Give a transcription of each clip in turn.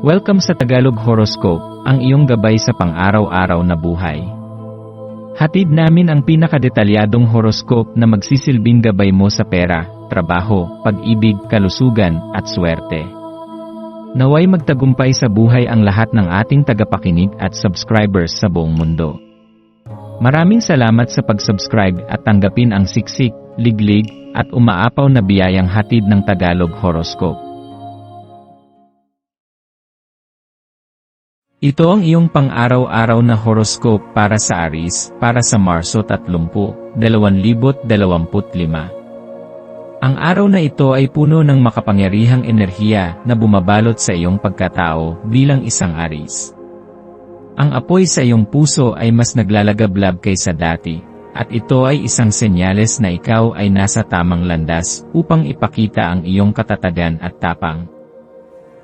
Welcome sa Tagalog Horoscope, ang iyong gabay sa pang-araw-araw na buhay. Hatid namin ang pinakadetalyadong horoscope na magsisilbing gabay mo sa pera, trabaho, pag-ibig, kalusugan, at swerte. Naway magtagumpay sa buhay ang lahat ng ating tagapakinig at subscribers sa buong mundo. Maraming salamat sa pag-subscribe at tanggapin ang siksik, liglig, at umaapaw na biyayang hatid ng Tagalog Horoscope. Ito ang iyong pang-araw-araw na horoscope para sa Aries, para sa Marso 30, 2025. Ang araw na ito ay puno ng makapangyarihang enerhiya na bumabalot sa iyong pagkatao bilang isang Aries. Ang apoy sa iyong puso ay mas naglalagablab kaysa dati, at ito ay isang senyales na ikaw ay nasa tamang landas upang ipakita ang iyong katatagan at tapang.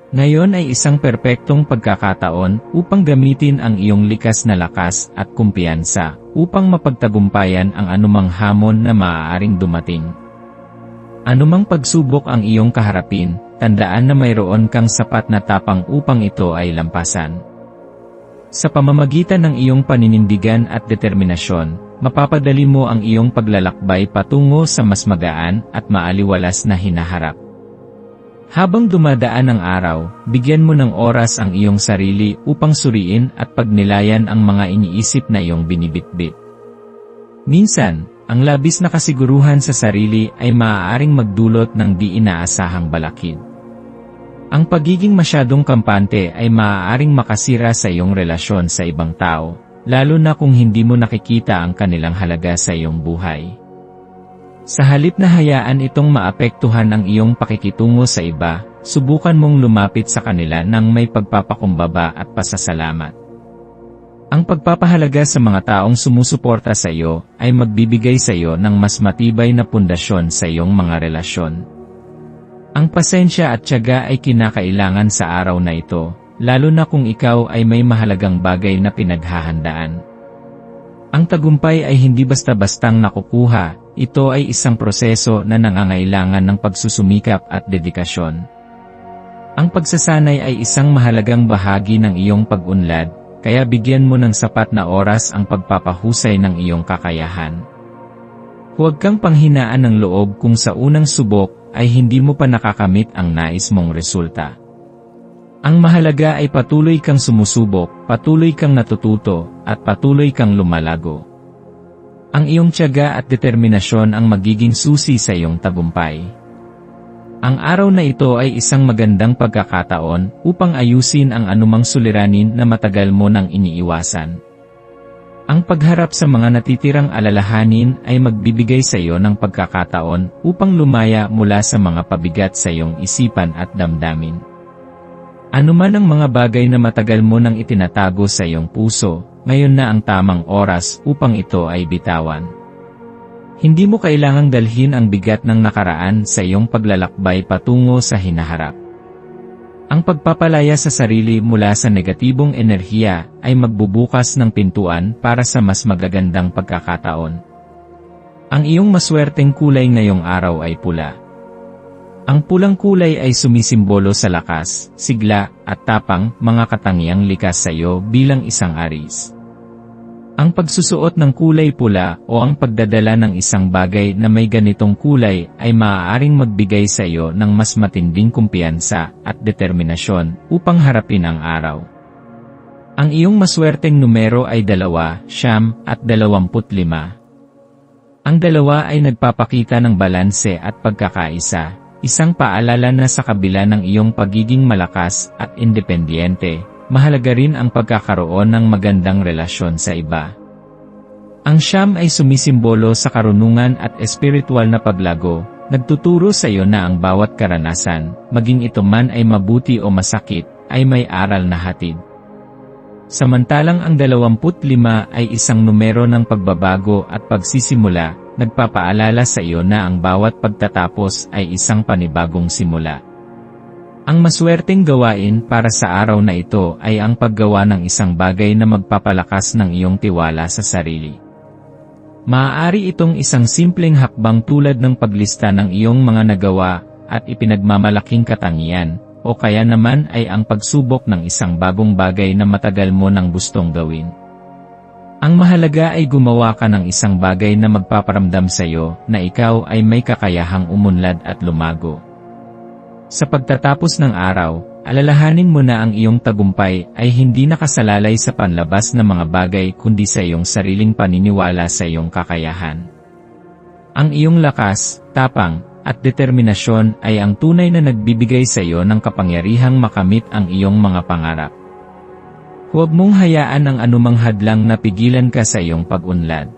Ngayon ay isang perpektong pagkakataon upang gamitin ang iyong likas na lakas at kumpiyansa upang mapagtagumpayan ang anumang hamon na maaaring dumating. Anumang pagsubok ang iyong kaharapin, tandaan na mayroon kang sapat na tapang upang ito ay lampasan. Sa pamamagitan ng iyong paninindigan at determinasyon, mapapadali mo ang iyong paglalakbay patungo sa mas magaan at maaliwalas na hinaharap. Habang dumadaan ang araw, bigyan mo ng oras ang iyong sarili upang suriin at pagnilayan ang mga iniisip na iyong binibitbit. Minsan, ang labis na kasiguruhan sa sarili ay maaaring magdulot ng di inaasahang balakid. Ang pagiging masyadong kampante ay maaaring makasira sa iyong relasyon sa ibang tao, lalo na kung hindi mo nakikita ang kanilang halaga sa iyong buhay. Sa halip na hayaan itong maapektuhan ang iyong pakikitungo sa iba, subukan mong lumapit sa kanila ng may pagpapakumbaba at pasasalamat. Ang pagpapahalaga sa mga taong sumusuporta sa iyo ay magbibigay sa iyo ng mas matibay na pundasyon sa iyong mga relasyon. Ang pasensya at tiyaga ay kinakailangan sa araw na ito, lalo na kung ikaw ay may mahalagang bagay na pinaghahandaan. Ang tagumpay ay hindi basta-bastang nakukuha. Ito ay isang proseso na nangangailangan ng pagsusumikap at dedikasyon. Ang pagsasanay ay isang mahalagang bahagi ng iyong pag-unlad, kaya bigyan mo ng sapat na oras ang pagpapahusay ng iyong kakayahan. Huwag kang panghinaan ng loob kung sa unang subok ay hindi mo pa nakakamit ang nais mong resulta. Ang mahalaga ay patuloy kang sumusubok, patuloy kang natututo, at patuloy kang lumalago. Ang iyong tiyaga at determinasyon ang magiging susi sa iyong tagumpay. Ang araw na ito ay isang magandang pagkakataon upang ayusin ang anumang suliranin na matagal mo nang iniiwasan. Ang pagharap sa mga natitirang alalahanin ay magbibigay sa iyo ng pagkakataon upang lumaya mula sa mga pabigat sa iyong isipan at damdamin. Anuman ang mga bagay na matagal mo nang itinatago sa iyong puso, ngayon na ang tamang oras upang ito ay bitawan. Hindi mo kailangang dalhin ang bigat ng nakaraan sa iyong paglalakbay patungo sa hinaharap. Ang pagpapalaya sa sarili mula sa negatibong enerhiya ay magbubukas ng pintuan para sa mas magagandang pagkakataon. Ang iyong maswerteng kulay ngayong araw ay pula. Ang pulang kulay ay sumisimbolo sa lakas, sigla, at tapang, mga katangiang likas sa iyo bilang isang Aries. Ang pagsusuot ng kulay pula o ang pagdadala ng isang bagay na may ganitong kulay ay maaaring magbigay sa iyo ng mas matinding kumpiyansa at determinasyon upang harapin ang araw. Ang iyong maswerteng numero ay 2, 9, at 25. Ang 2 ay nagpapakita ng balanse at pagkakaisa. Isang paalala na sa kabila ng iyong pagiging malakas at independyente, mahalaga rin ang pagkakaroon ng magandang relasyon sa iba. Ang 9 ay sumisimbolo sa karunungan at espiritual na paglago, nagtuturo sa iyo na ang bawat karanasan, maging ito man ay mabuti o masakit, ay may aral na hatid. Samantalang ang 25 ay isang numero ng pagbabago at pagsisimula, nagpapaalala sa iyo na ang bawat pagtatapos ay isang panibagong simula. Ang maswerteng gawain para sa araw na ito ay ang paggawa ng isang bagay na magpapalakas ng iyong tiwala sa sarili. Maaari itong isang simpleng hakbang tulad ng paglista ng iyong mga nagawa at ipinagmamalaking katangian, o kaya naman ay ang pagsubok ng isang bagong bagay na matagal mo nang gustong gawin. Ang mahalaga ay gumawa ka ng isang bagay na magpaparamdam sa iyo na ikaw ay may kakayahang umunlad at lumago. Sa pagtatapos ng araw, alalahanin mo na ang iyong tagumpay ay hindi nakasalalay sa panlabas na mga bagay kundi sa iyong sariling paniniwala sa iyong kakayahan. Ang iyong lakas, tapang, at determinasyon ay ang tunay na nagbibigay sa iyo ng kapangyarihang makamit ang iyong mga pangarap. Huwag mong hayaan ang anumang hadlang na pigilan ka sa iyong pag-unlad.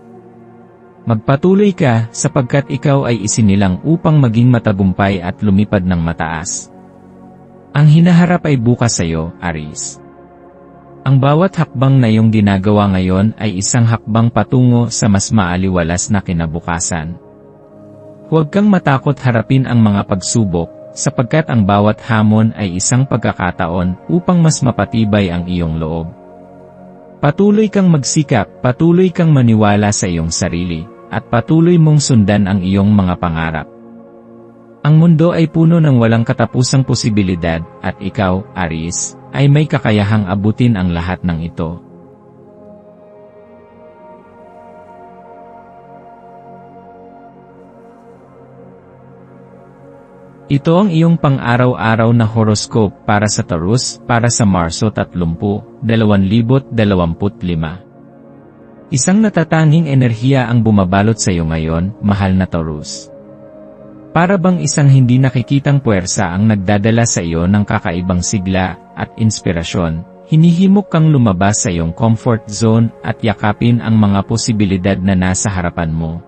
Magpatuloy ka sapagkat ikaw ay isinilang upang maging matagumpay at lumipad ng mataas. Ang hinaharap ay bukas sa iyo, Aries. Ang bawat hakbang na iyong ginagawa ngayon ay isang hakbang patungo sa mas maaliwalas na kinabukasan. Huwag kang matakot harapin ang mga pagsubok, sapagkat ang bawat hamon ay isang pagkakataon upang mas mapatibay ang iyong loob. Patuloy kang magsikap, patuloy kang maniwala sa iyong sarili, at patuloy mong sundan ang iyong mga pangarap. Ang mundo ay puno ng walang katapusang posibilidad, at ikaw, Aries, ay may kakayahang abutin ang lahat ng ito. Ito ang iyong pang-araw-araw na horoscope para sa Taurus para sa Marso 30, 2025. Isang natatanging enerhiya ang bumabalot sa iyo ngayon, mahal na Taurus. Para bang isang hindi nakikitang puwersa ang nagdadala sa iyo ng kakaibang sigla at inspirasyon, hinihimok kang lumabas sa iyong comfort zone at yakapin ang mga posibilidad na nasa harapan mo.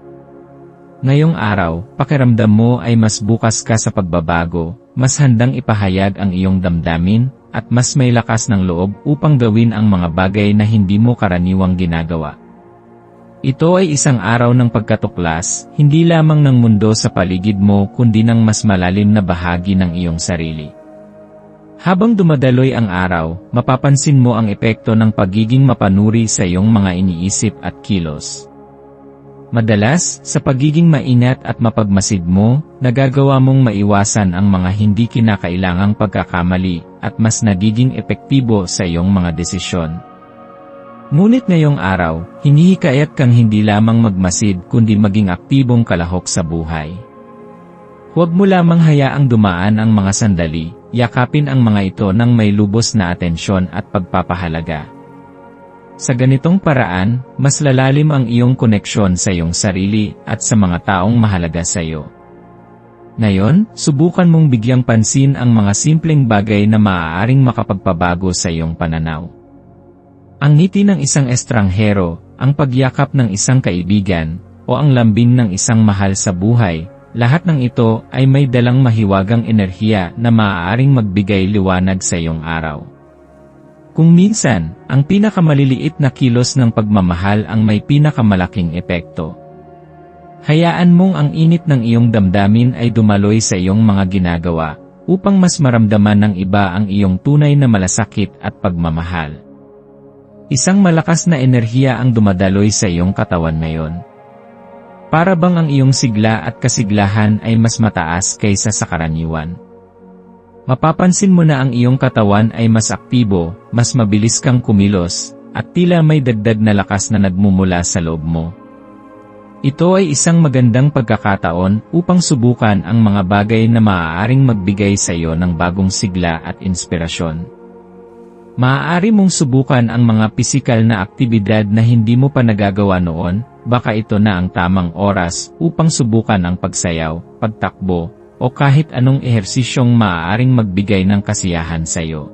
Ngayong araw, pakiramdam mo ay mas bukas ka sa pagbabago, mas handang ipahayag ang iyong damdamin, at mas may lakas ng loob upang gawin ang mga bagay na hindi mo karaniwang ginagawa. Ito ay isang araw ng pagkatuklas, hindi lamang ng mundo sa paligid mo kundi ng mas malalim na bahagi ng iyong sarili. Habang dumadaloy ang araw, mapapansin mo ang epekto ng pagiging mapanuri sa iyong mga iniisip at kilos. Madalas, sa pagiging mainat at mapagmasid mo, nagagawa mong maiwasan ang mga hindi kinakailangang pagkakamali at mas nagiging epektibo sa iyong mga desisyon. Ngunit ngayong araw, hinihikayat kang hindi lamang magmasid kundi maging aktibong kalahok sa buhay. Huwag mo lamang hayaang dumaan ang mga sandali, yakapin ang mga ito ng may lubos na atensyon at pagpapahalaga. Sa ganitong paraan, mas lalalim ang iyong koneksyon sa iyong sarili at sa mga taong mahalaga sa iyo. Ngayon, subukan mong bigyang pansin ang mga simpleng bagay na maaaring makapagpabago sa iyong pananaw. Ang ngiti ng isang estranghero, ang pagyakap ng isang kaibigan, o ang lambing ng isang mahal sa buhay, lahat ng ito ay may dalang mahiwagang enerhiya na maaaring magbigay liwanag sa iyong araw. Kung minsan, ang pinakamaliliit na kilos ng pagmamahal ang may pinakamalaking epekto. Hayaan mong ang init ng iyong damdamin ay dumaloy sa iyong mga ginagawa, upang mas maramdaman ng iba ang iyong tunay na malasakit at pagmamahal. Isang malakas na enerhiya ang dumadaloy sa iyong katawan ngayon. Para bang ang iyong sigla at kasiglahan ay mas mataas kaysa sa karaniwan. Mapapansin mo na ang iyong katawan ay mas aktibo, mas mabilis kang kumilos, at tila may dagdag na lakas na nagmumula sa loob mo. Ito ay isang magandang pagkakataon upang subukan ang mga bagay na maaaring magbigay sa iyo ng bagong sigla at inspirasyon. Maaari mong subukan ang mga pisikal na aktibidad na hindi mo pa nagagawa noon, baka ito na ang tamang oras upang subukan ang pagsayaw, pagtakbo, o kahit anong ehersisyong maaaring magbigay ng kasiyahan sa iyo.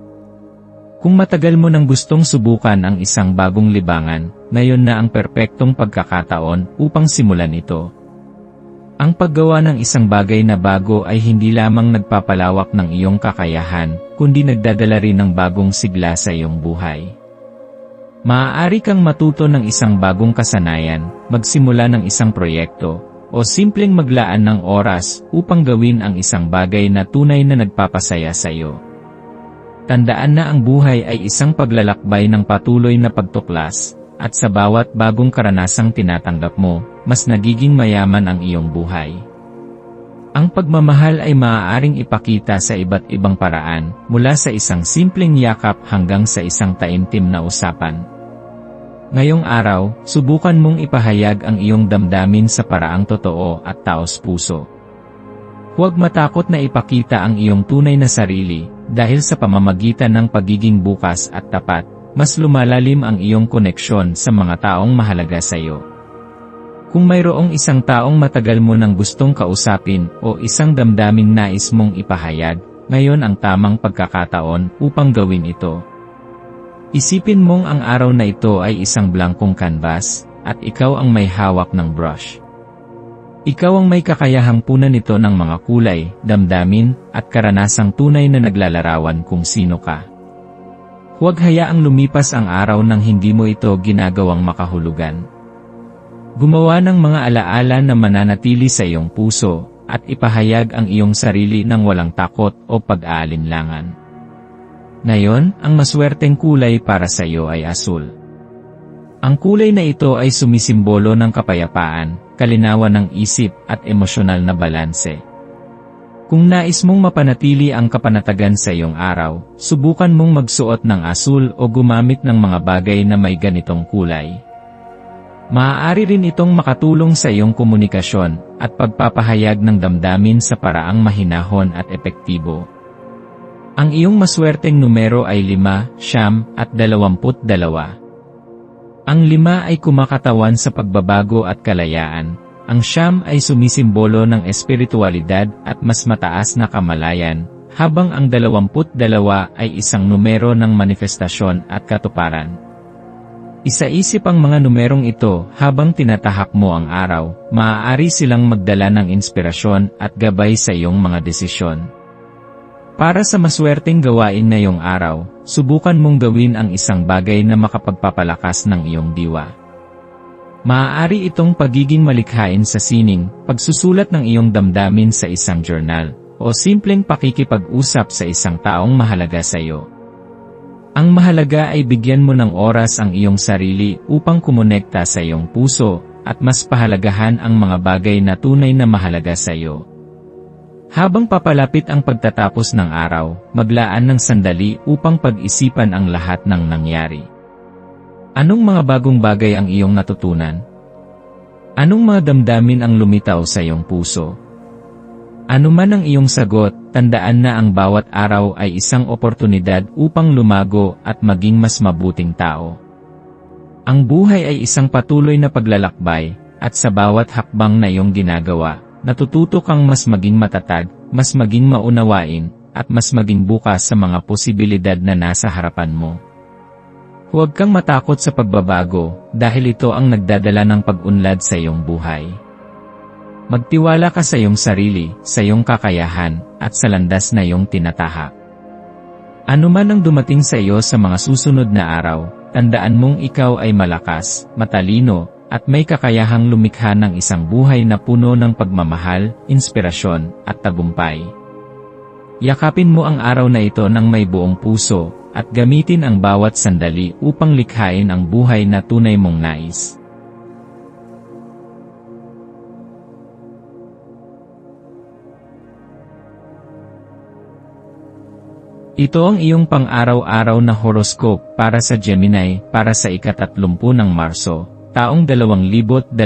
Kung matagal mo nang gustong subukan ang isang bagong libangan, ngayon na ang perpektong pagkakataon upang simulan ito. Ang paggawa ng isang bagay na bago ay hindi lamang nagpapalawak ng iyong kakayahan, kundi nagdadala rin ng bagong sigla sa iyong buhay. Maaari kang matuto ng isang bagong kasanayan, magsimula ng isang proyekto, o simpleng maglaan ng oras upang gawin ang isang bagay na tunay na nagpapasaya sa iyo. Tandaan na ang buhay ay isang paglalakbay ng patuloy na pagtuklas, at sa bawat bagong karanasang tinatanggap mo, mas nagiging mayaman ang iyong buhay. Ang pagmamahal ay maaaring ipakita sa iba't ibang paraan, mula sa isang simpleng yakap hanggang sa isang taimtim na usapan. Ngayong araw, subukan mong ipahayag ang iyong damdamin sa paraang totoo at taos-puso. Huwag matakot na ipakita ang iyong tunay na sarili, dahil sa pamamagitan ng pagiging bukas at tapat, mas lumalalim ang iyong koneksyon sa mga taong mahalaga sa iyo. Kung mayroong isang taong matagal mo nang gustong kausapin o isang damdaming nais mong ipahayag, ngayon ang tamang pagkakataon upang gawin ito. Isipin mong ang araw na ito ay isang blankong canvas, at ikaw ang may hawak ng brush. Ikaw ang may kakayahang punan ito ng mga kulay, damdamin, at karanasang tunay na naglalarawan kung sino ka. Huwag hayaang lumipas ang araw nang hindi mo ito ginagawang makahulugan. Gumawa ng mga alaala na mananatili sa iyong puso, at ipahayag ang iyong sarili ng walang takot o pag-aalinlangan. Ngayon, ang maswerteng kulay para sa iyo ay asul. Ang kulay na ito ay sumisimbolo ng kapayapaan, kalinawan ng isip at emosyonal na balanse. Kung nais mong mapanatili ang kapanatagan sa iyong araw, subukan mong magsuot ng asul o gumamit ng mga bagay na may ganitong kulay. Maaari rin itong makatulong sa iyong komunikasyon at pagpapahayag ng damdamin sa paraang mahinahon at epektibo. Ang iyong maswerteng numero ay 5, 9, at 22. Ang 5 ay kumakatawan sa pagbabago at kalayaan. Ang 9 ay sumisimbolo ng espiritualidad at mas mataas na kamalayan, habang ang 22 ay isang numero ng manifestasyon at katuparan. Isaisip ang mga numerong ito habang tinatahak mo ang araw, maaari silang magdala ng inspirasyon at gabay sa iyong mga desisyon. Para sa maswerteng gawain na iyong araw, subukan mong gawin ang isang bagay na makapagpapalakas ng iyong diwa. Maaari itong pagiging malikhain sa sining, pagsusulat ng iyong damdamin sa isang journal, o simpleng pakikipag-usap sa isang taong mahalaga sa iyo. Ang mahalaga ay bigyan mo ng oras ang iyong sarili upang kumonekta sa iyong puso, at mas pahalagahan ang mga bagay na tunay na mahalaga sa iyo. Habang papalapit ang pagtatapos ng araw, maglaan ng sandali upang pag-isipan ang lahat ng nangyari. Anong mga bagong bagay ang iyong natutunan? Anong mga damdamin ang lumitaw sa iyong puso? Ano man ang iyong sagot, tandaan na ang bawat araw ay isang oportunidad upang lumago at maging mas mabuting tao. Ang buhay ay isang patuloy na paglalakbay, at sa bawat hakbang na iyong ginagawa, natututo kang mas maging matatag, mas maging maunawain, at mas maging bukas sa mga posibilidad na nasa harapan mo. Huwag kang matakot sa pagbabago, dahil ito ang nagdadala ng pag-unlad sa iyong buhay. Magtiwala ka sa iyong sarili, sa iyong kakayahan, at sa landas na iyong tinatahak. Ano man ang dumating sa iyo sa mga susunod na araw, tandaan mong ikaw ay malakas, matalino, at may kakayahang lumikha ng isang buhay na puno ng pagmamahal, inspirasyon, at tagumpay. Yakapin mo ang araw na ito ng may buong puso, at gamitin ang bawat sandali upang likhain ang buhay na tunay mong nais. Ito ang iyong pang-araw-araw na horoscope para sa Gemini para sa ika-30 ng Marso, taong 2025.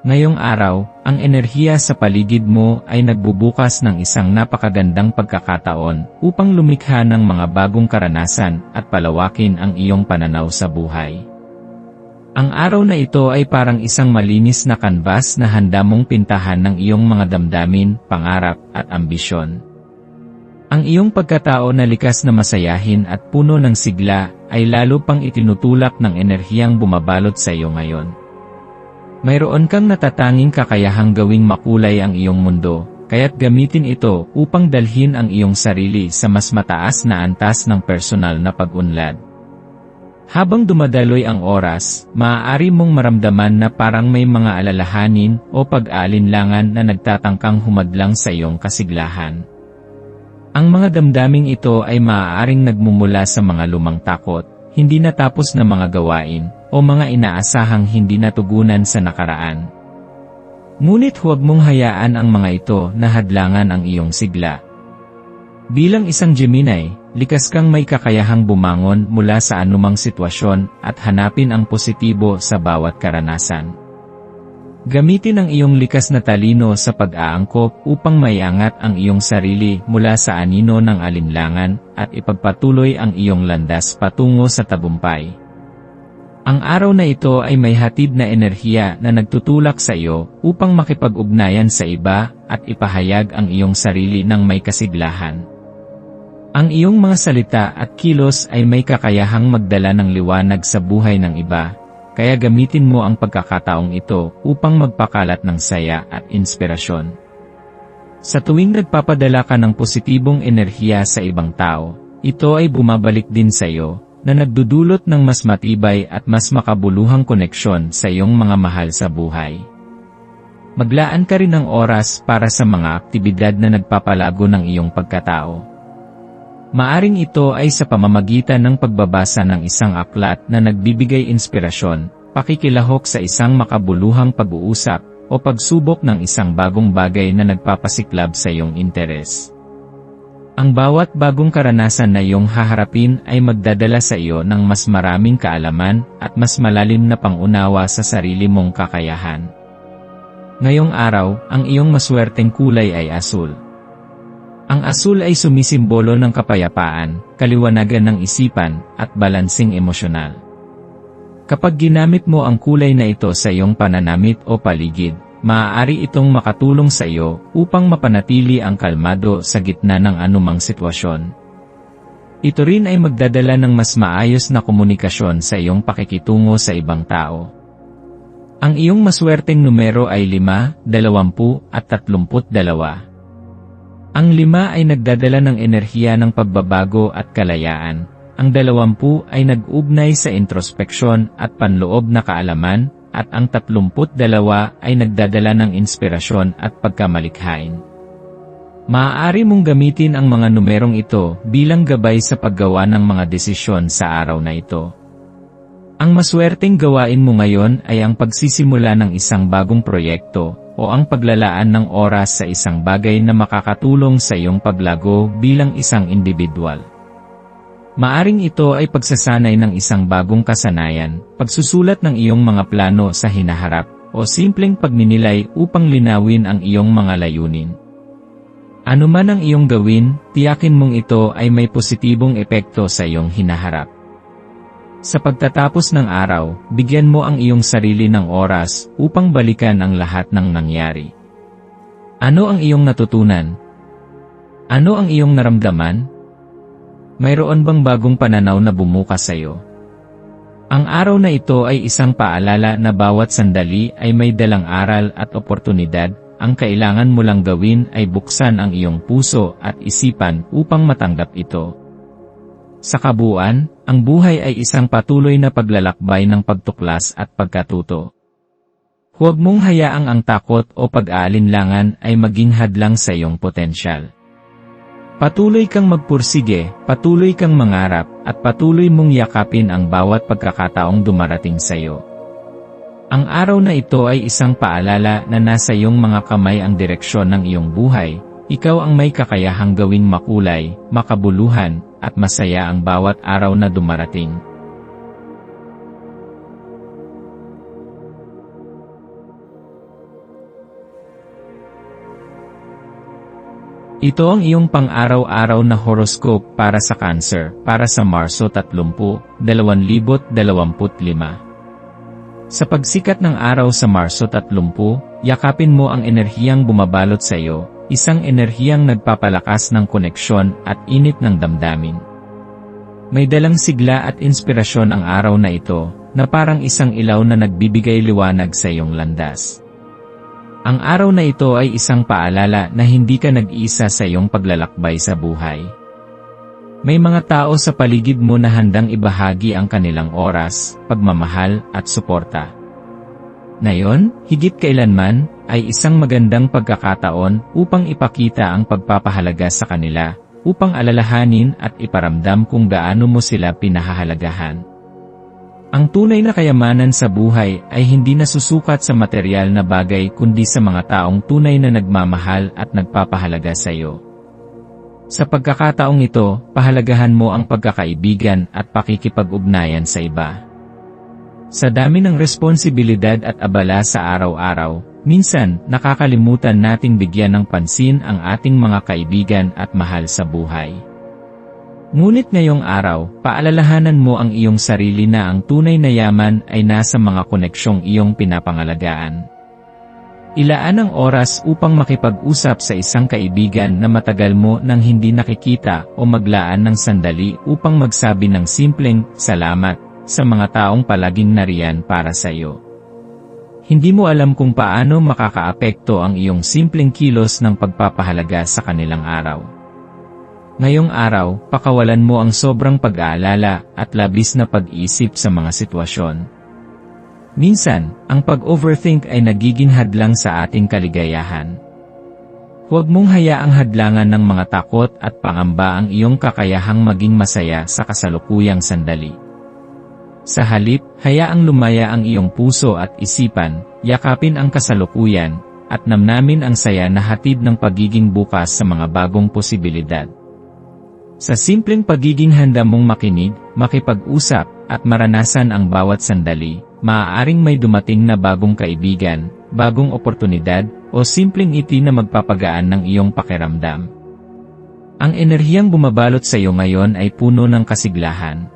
Ngayong araw, ang enerhiya sa paligid mo ay nagbubukas ng isang napakagandang pagkakataon upang lumikha ng mga bagong karanasan at palawakin ang iyong pananaw sa buhay. Ang araw na ito ay parang isang malinis na canvas na handa mong pintahan ng iyong mga damdamin, pangarap, at ambisyon. Ang iyong pagkatao na likas na masayahin at puno ng sigla ay lalo pang itinutulak ng enerhiyang bumabalot sa iyo ngayon. Mayroon kang natatanging kakayahang gawing makulay ang iyong mundo, kaya't gamitin ito upang dalhin ang iyong sarili sa mas mataas na antas ng personal na pag-unlad. Habang dumadaloy ang oras, maaari mong maramdaman na parang may mga alalahanin o pag-aalinlangan na nagtatangkang humadlang sa iyong kasiglahan. Ang mga damdaming ito ay maaaring nagmumula sa mga lumang takot, hindi natapos na mga gawain, o mga inaasahang hindi natugunan sa nakaraan. Ngunit huwag mong hayaan ang mga ito na hadlangan ang iyong sigla. Bilang isang Gemini, likas kang may kakayahang bumangon mula sa anumang sitwasyon at hanapin ang positibo sa bawat karanasan. Gamitin ang iyong likas na talino sa pag-aangkop upang maiangat ang iyong sarili mula sa anino ng alinlangan at ipagpatuloy ang iyong landas patungo sa tagumpay. Ang araw na ito ay may hatid na enerhiya na nagtutulak sa iyo upang makipag-ugnayan sa iba at ipahayag ang iyong sarili ng may kasiglahan. Ang iyong mga salita at kilos ay may kakayahang magdala ng liwanag sa buhay ng iba. Kaya gamitin mo ang pagkakataong ito upang magpakalat ng saya at inspirasyon. Sa tuwing nagpapadala ka ng positibong enerhiya sa ibang tao, ito ay bumabalik din sa iyo, na nagdudulot ng mas matibay at mas makabuluhang koneksyon sa iyong mga mahal sa buhay. Maglaan ka rin ng oras para sa mga aktibidad na nagpapalago ng iyong pagkatao. Maaring ito ay sa pamamagitan ng pagbabasa ng isang aklat na nagbibigay inspirasyon, pakikilahok sa isang makabuluhang pag-uusap, o pagsubok ng isang bagong bagay na nagpapasiklab sa iyong interes. Ang bawat bagong karanasan na iyong haharapin ay magdadala sa iyo ng mas maraming kaalaman at mas malalim na pangunawa sa sarili mong kakayahan. Ngayong araw, ang iyong maswerteng kulay ay asul. Ang asul ay sumisimbolo ng kapayapaan, kaliwanagan ng isipan, at balansing emosyonal. Kapag ginamit mo ang kulay na ito sa iyong pananamit o paligid, maaari itong makatulong sa iyo upang mapanatili ang kalmado sa gitna ng anumang sitwasyon. Ito rin ay magdadala ng mas maayos na komunikasyon sa iyong pakikitungo sa ibang tao. Ang iyong maswerteng numero ay 5, 20 at 32. Ang 5 ay nagdadala ng enerhiya ng pagbabago at kalayaan. Ang 20 ay nag-ugnay sa introspeksyon at panloob na kaalaman, at ang 32 ay nagdadala ng inspirasyon at pagkamalikhain. Maaari mong gamitin ang mga numerong ito bilang gabay sa paggawa ng mga desisyon sa araw na ito. Ang maswerteng gawain mo ngayon ay ang pagsisimula ng isang bagong proyekto, o ang paglalaan ng oras sa isang bagay na makakatulong sa iyong paglago bilang isang individual. Maaring ito ay pagsasanay ng isang bagong kasanayan, pagsusulat ng iyong mga plano sa hinaharap, o simpleng pagninilay upang linawin ang iyong mga layunin. Ano man ang iyong gawin, tiyakin mong ito ay may positibong epekto sa iyong hinaharap. Sa pagtatapos ng araw, bigyan mo ang iyong sarili ng oras upang balikan ang lahat ng nangyari. Ano ang iyong natutunan? Ano ang iyong naramdaman? Mayroon bang bagong pananaw na bumukas sa iyo? Ang araw na ito ay isang paalala na bawat sandali ay may dalang aral at oportunidad. Ang kailangan mo lang gawin ay buksan ang iyong puso at isipan upang matanggap ito. Sa kabuuan, ang buhay ay isang patuloy na paglalakbay ng pagtuklas at pagkatuto. Huwag mong hayaang ang takot o pag-aalinlangan ay maging hadlang sa iyong potensyal. Patuloy kang magpursige, patuloy kang mangarap, at patuloy mong yakapin ang bawat pagkakataong dumarating sa iyo. Ang araw na ito ay isang paalala na nasa iyong mga kamay ang direksyon ng iyong buhay. Ikaw ang may kakayahang gawing makulay, makabuluhan, at masaya ang bawat araw na dumarating. Ito ang iyong pang-araw-araw na horoscope para sa Cancer, para sa Marso 30, 2025. Sa pagsikat ng araw sa Marso 30, yakapin mo ang enerhiyang bumabalot sa iyo. Isang enerhiyang nagpapalakas ng koneksyon at init ng damdamin. May dalang sigla at inspirasyon ang araw na ito, na parang isang ilaw na nagbibigay liwanag sa iyong landas. Ang araw na ito ay isang paalala na hindi ka nag-iisa sa iyong paglalakbay sa buhay. May mga tao sa paligid mo na handang ibahagi ang kanilang oras, pagmamahal, at suporta. Ngayon, higit kailanman, ay isang magandang pagkakataon upang ipakita ang pagpapahalaga sa kanila, upang alalahanin at iparamdam kung gaano mo sila pinahahalagahan. Ang tunay na kayamanan sa buhay ay hindi nasusukat sa materyal na bagay kundi sa mga taong tunay na nagmamahal at nagpapahalaga sa iyo. Sa pagkakataong ito, pahalagahan mo ang pagkakaibigan at pakikipag-ugnayan sa iba. Sa dami ng responsibilidad at abala sa araw-araw, minsan nakakalimutan nating bigyan ng pansin ang ating mga kaibigan at mahal sa buhay. Ngunit ngayong araw, paalalahanan mo ang iyong sarili na ang tunay na yaman ay nasa mga koneksyong iyong pinapangalagaan. Ilaan ang oras upang makipag-usap sa isang kaibigan na matagal mo nang hindi nakikita o maglaan ng sandali upang magsabi ng simpleng salamat sa mga taong palaging nariyan para sa iyo. Hindi mo alam kung paano makakaapekto ang iyong simpleng kilos ng pagpapahalaga sa kanilang araw. Ngayong araw, pakawalan mo ang sobrang pag-aalala at labis na pag-iisip sa mga sitwasyon. Minsan, ang pag-overthink ay nagiging hadlang sa ating kaligayahan. Huwag mong hayaang hadlangan ng mga takot at pangamba ang iyong kakayahang maging masaya sa kasalukuyang sandali. Sa halip, hayaang lumaya ang iyong puso at isipan, yakapin ang kasalukuyan, at namnamin ang saya na hatid ng pagiging bukas sa mga bagong posibilidad. Sa simpleng pagiging handa mong makinig, makipag-usap, at maranasan ang bawat sandali, maaaring may dumating na bagong kaibigan, bagong oportunidad, o simpleng ngiti na magpapagaan ng iyong pakiramdam. Ang enerhiyang bumabalot sa iyo ngayon ay puno ng kasiglahan.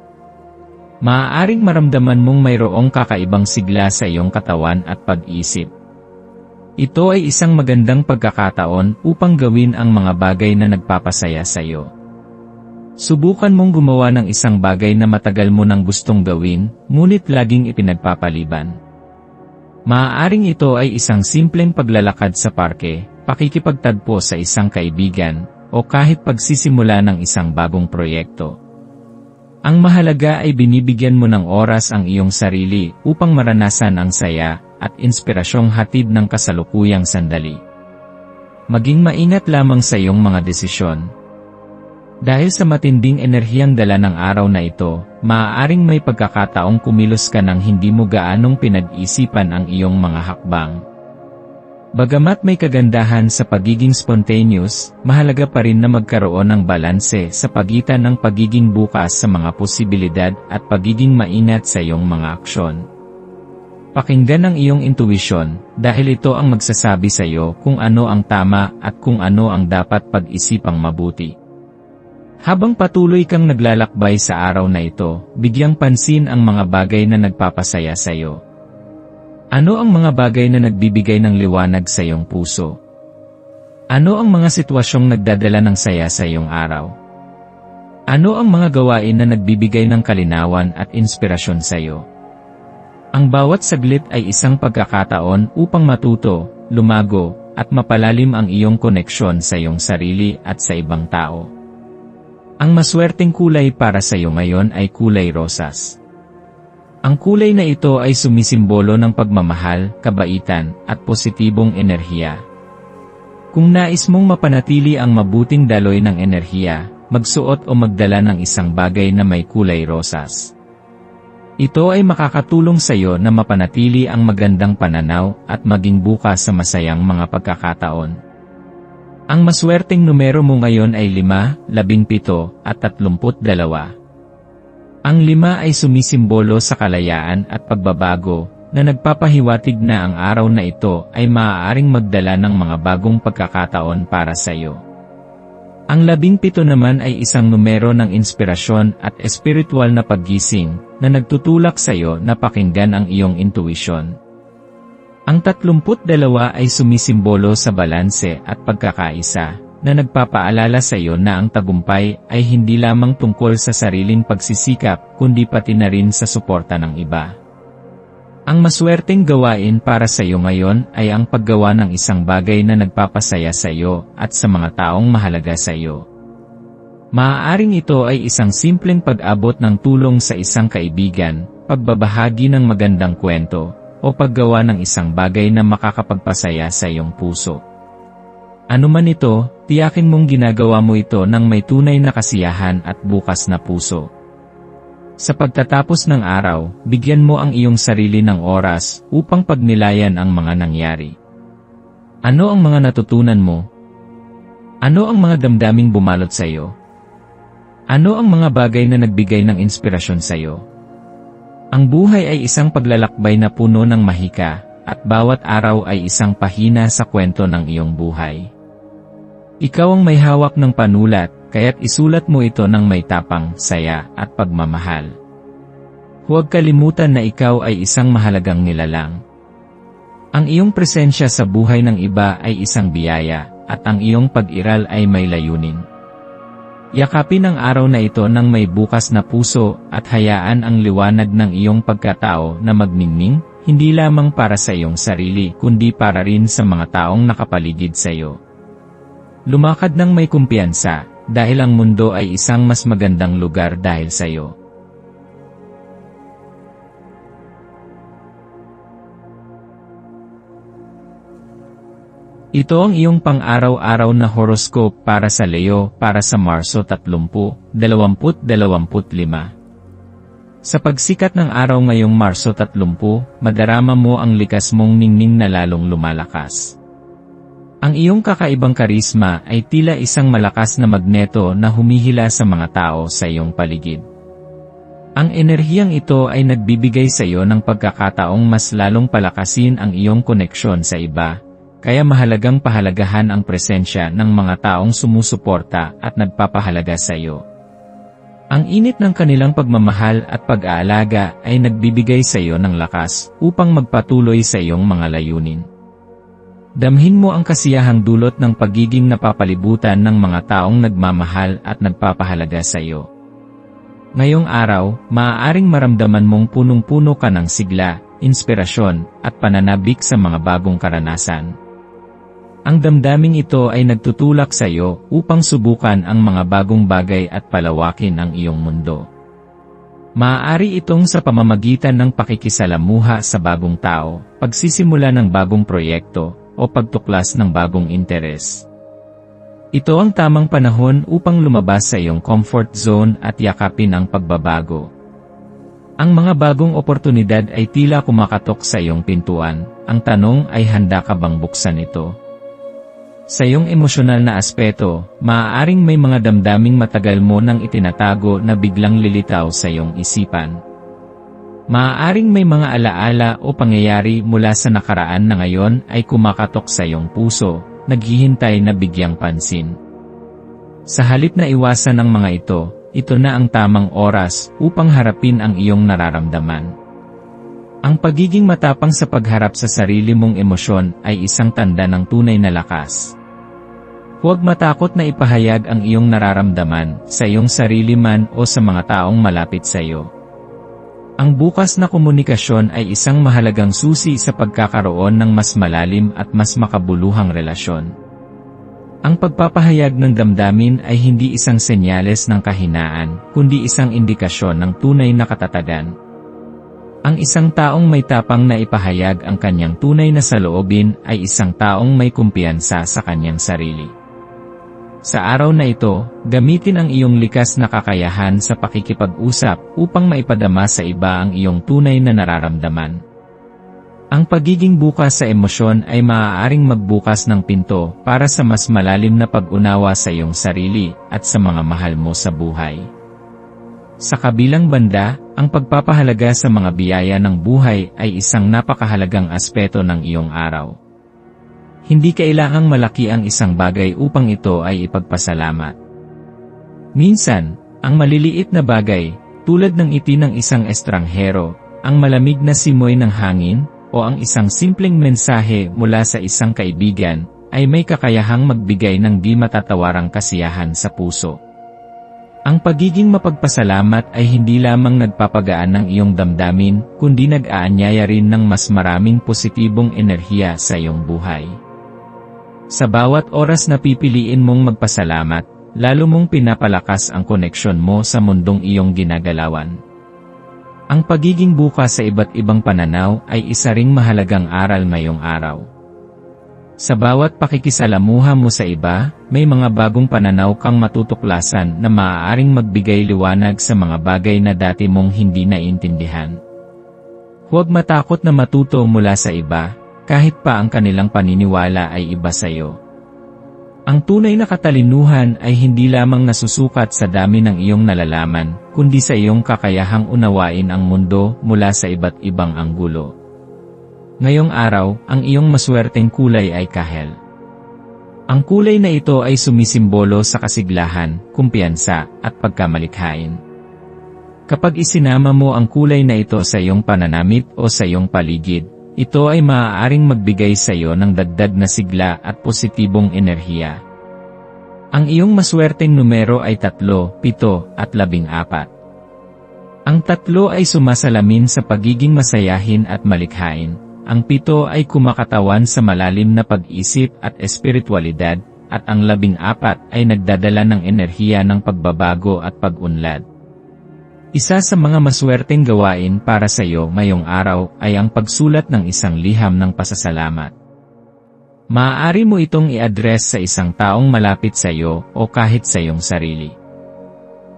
Maaaring maramdaman mong mayroong kakaibang sigla sa iyong katawan at pag-isip. Ito ay isang magandang pagkakataon upang gawin ang mga bagay na nagpapasaya sa iyo. Subukan mong gumawa ng isang bagay na matagal mo nang gustong gawin, ngunit laging ipinagpapaliban. Maaaring ito ay isang simpleng paglalakad sa parke, pakikipagtagpo sa isang kaibigan, o kahit pagsisimula ng isang bagong proyekto. Ang mahalaga ay binibigyan mo ng oras ang iyong sarili upang maranasan ang saya at inspirasyong hatid ng kasalukuyang sandali. Maging maingat lamang sa iyong mga desisyon. Dahil sa matinding enerhiyang dala ng araw na ito, maaaring may pagkakataong kumilos ka nang hindi mo gaanong pinag-isipan ang iyong mga hakbang. Bagamat may kagandahan sa pagiging spontaneous, mahalaga pa rin na magkaroon ng balanse sa pagitan ng pagiging bukas sa mga posibilidad at pagiging maingat sa iyong mga aksyon. Pakinggan ang iyong intuisyon, dahil ito ang magsasabi sa iyo kung ano ang tama at kung ano ang dapat pag-isipang mabuti. Habang patuloy kang naglalakbay sa araw na ito, bigyang pansin ang mga bagay na nagpapasaya sa iyo. Ano ang mga bagay na nagbibigay ng liwanag sa iyong puso? Ano ang mga sitwasyong nagdadala ng saya sa iyong araw? Ano ang mga gawain na nagbibigay ng kalinawan at inspirasyon sa iyo? Ang bawat saglit ay isang pagkakataon upang matuto, lumago, at mapalalim ang iyong koneksyon sa iyong sarili at sa ibang tao. Ang maswerteng kulay para sa iyo ngayon ay kulay rosas. Ang kulay na ito ay sumisimbolo ng pagmamahal, kabaitan, at positibong enerhiya. Kung nais mong mapanatili ang mabuting daloy ng enerhiya, magsuot o magdala ng isang bagay na may kulay rosas. Ito ay makakatulong sa iyo na mapanatili ang magandang pananaw at maging bukas sa masayang mga pagkakataon. Ang maswerteng numero mo ngayon ay 5, 17, at 32. Ang 5 ay sumisimbolo sa kalayaan at pagbabago, na nagpapahiwatig na ang araw na ito ay maaaring magdala ng mga bagong pagkakataon para sa iyo. Ang 17 naman ay isang numero ng inspirasyon at espiritual na paggising, na nagtutulak sa iyo na pakinggan ang iyong intuisyon. Ang 32 ay sumisimbolo sa balanse at pagkakaisa, na nagpapaalala sa iyo na ang tagumpay ay hindi lamang tungkol sa sariling pagsisikap kundi pati na rin sa suporta ng iba. Ang maswerteng gawain para sa iyo ngayon ay ang paggawa ng isang bagay na nagpapasaya sa iyo at sa mga taong mahalaga sa iyo. Maaaring ito ay isang simpleng pag-abot ng tulong sa isang kaibigan, pagbabahagi ng magandang kwento, o paggawa ng isang bagay na makakapagpasaya sa iyong puso. Ano man ito, tiyakin mong ginagawa mo ito ng may tunay na kasiyahan at bukas na puso. Sa pagtatapos ng araw, bigyan mo ang iyong sarili ng oras upang pagnilayan ang mga nangyari. Ano ang mga natutunan mo? Ano ang mga damdaming bumalot sa iyo? Ano ang mga bagay na nagbigay ng inspirasyon sa iyo? Ang buhay ay isang paglalakbay na puno ng mahika, at bawat araw ay isang pahina sa kwento ng iyong buhay. Ikaw ang may hawak ng panulat, kaya't isulat mo ito ng may tapang, saya, at pagmamahal. Huwag kalimutan na ikaw ay isang mahalagang nilalang. Ang iyong presensya sa buhay ng iba ay isang biyaya, at ang iyong pag-iral ay may layunin. Yakapin ang araw na ito ng may bukas na puso at hayaan ang liwanag ng iyong pagkatao na magningning, hindi lamang para sa iyong sarili kundi para rin sa mga taong nakapaligid sa iyo. Lumakad ng may kumpiyansa, dahil ang mundo ay isang mas magandang lugar dahil sa iyo. Ito ang iyong pang-araw-araw na horoscope para sa Leo para sa Marso 30, 2025. Sa pagsikat ng araw ngayong Marso 30, madarama mo ang likas mong ningning na lalong lumalakas. Ang iyong kakaibang karisma ay tila isang malakas na magneto na humihila sa mga tao sa iyong paligid. Ang enerhiyang ito ay nagbibigay sa iyo ng pagkakataong mas lalong palakasin ang iyong koneksyon sa iba, kaya mahalagang pahalagahan ang presensya ng mga taong sumusuporta at nagpapahalaga sa iyo. Ang init ng kanilang pagmamahal at pag-aalaga ay nagbibigay sa iyo ng lakas upang magpatuloy sa iyong mga layunin. Damhin mo ang kasiyahang dulot ng pagiging napapalibutan ng mga taong nagmamahal at nagpapahalaga sa iyo. Ngayong araw, maaaring maramdaman mong punong-puno ka ng sigla, inspirasyon, at pananabik sa mga bagong karanasan. Ang damdaming ito ay nagtutulak sa iyo upang subukan ang mga bagong bagay at palawakin ang iyong mundo. Maaari itong sa pamamagitan ng pakikisalamuha sa bagong tao, pagsisimula ng bagong proyekto, o pagtuklas ng bagong interes. Ito ang tamang panahon upang lumabas sa iyong comfort zone at yakapin ang pagbabago. Ang mga bagong oportunidad ay tila kumakatok sa iyong pintuan, ang tanong ay handa ka bang buksan ito? Sa iyong emosyonal na aspeto, maaaring may mga damdaming matagal mo nang itinatago na biglang lilitaw sa iyong isipan. Maaaring may mga alaala o pangyayari mula sa nakaraan na ngayon ay kumakatok sa iyong puso, naghihintay na bigyang pansin. Sa halip na iwasan ang mga ito na ang tamang oras upang harapin ang iyong nararamdaman. Ang pagiging matapang sa pagharap sa sarili mong emosyon ay isang tanda ng tunay na lakas. Huwag matakot na ipahayag ang iyong nararamdaman sa iyong sarili man o sa mga taong malapit sa iyo. Ang bukas na komunikasyon ay isang mahalagang susi sa pagkakaroon ng mas malalim at mas makabuluhang relasyon. Ang pagpapahayag ng damdamin ay hindi isang senyales ng kahinaan, kundi isang indikasyon ng tunay na katatagan. Ang isang taong may tapang na ipahayag ang kanyang tunay na saloobin ay isang taong may kumpiyansa sa kanyang sarili. Sa araw na ito, gamitin ang iyong likas na kakayahan sa pakikipag-usap upang maipadama sa iba ang iyong tunay na nararamdaman. Ang pagiging bukas sa emosyon ay maaaring magbukas ng pinto para sa mas malalim na pag-unawa sa iyong sarili at sa mga mahal mo sa buhay. Sa kabilang banda, ang pagpapahalaga sa mga biyaya ng buhay ay isang napakahalagang aspeto ng iyong araw. Hindi kailangang malaki ang isang bagay upang ito ay ipagpasalamat. Minsan, ang maliliit na bagay, tulad ng ngiti ng isang estranghero, ang malamig na simoy ng hangin, o ang isang simpleng mensahe mula sa isang kaibigan, ay may kakayahang magbigay ng di matatawarang kasiyahan sa puso. Ang pagiging mapagpasalamat ay hindi lamang nagpapagaan ng iyong damdamin, kundi nag-aanyaya rin ng mas maraming positibong enerhiya sa iyong buhay. Sa bawat oras na pipiliin mong magpasalamat, lalo mong pinapalakas ang koneksyon mo sa mundong iyong ginagalawan. Ang pagiging bukas sa iba't ibang pananaw ay isa ring mahalagang aral ngayong araw. Sa bawat pakikisalamuha mo sa iba, may mga bagong pananaw kang matutuklasan na maaaring magbigay liwanag sa mga bagay na dati mong hindi naiintindihan. Huwag matakot na matuto mula sa iba, kahit pa ang kanilang paniniwala ay iba sa iyo. Ang tunay na katalinuhan ay hindi lamang nasusukat sa dami ng iyong nalalaman, kundi sa iyong kakayahang unawain ang mundo mula sa iba't ibang anggulo. Ngayong araw, ang iyong maswerteng kulay ay kahel. Ang kulay na ito ay sumisimbolo sa kasiglahan, kumpiyansa, at pagkamalikhain. Kapag isinama mo ang kulay na ito sa iyong pananamit o sa iyong paligid, ito ay maaaring magbigay sa iyo ng dagdag na sigla at positibong enerhiya. Ang iyong maswerteng numero ay 3, 7, at 14. Ang 3 ay sumasalamin sa pagiging masayahin at malikhain. Ang 7 ay kumakatawan sa malalim na pag-isip at espiritualidad, at ang 14 ay nagdadala ng enerhiya ng pagbabago at pag-unlad. Isa sa mga maswerteng gawain para sa iyo ngayong araw ay ang pagsulat ng isang liham ng pasasalamat. Maaari mo itong i-address sa isang taong malapit sa iyo o kahit sa iyong sarili.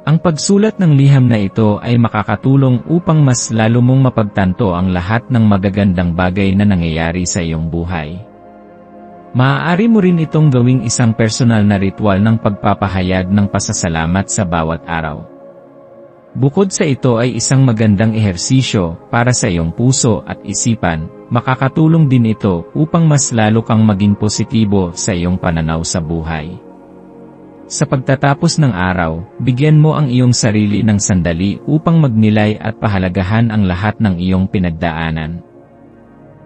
Ang pagsulat ng liham na ito ay makakatulong upang mas lalo mong mapagtanto ang lahat ng magagandang bagay na nangyayari sa iyong buhay. Maaari mo rin itong gawing isang personal na ritual ng pagpapahayag ng pasasalamat sa bawat araw. Bukod sa ito ay isang magandang ehersisyo para sa iyong puso at isipan, makakatulong din ito upang mas lalo kang maging positibo sa iyong pananaw sa buhay. Sa pagtatapos ng araw, bigyan mo ang iyong sarili ng sandali upang magnilay at pahalagahan ang lahat ng iyong pinagdaanan.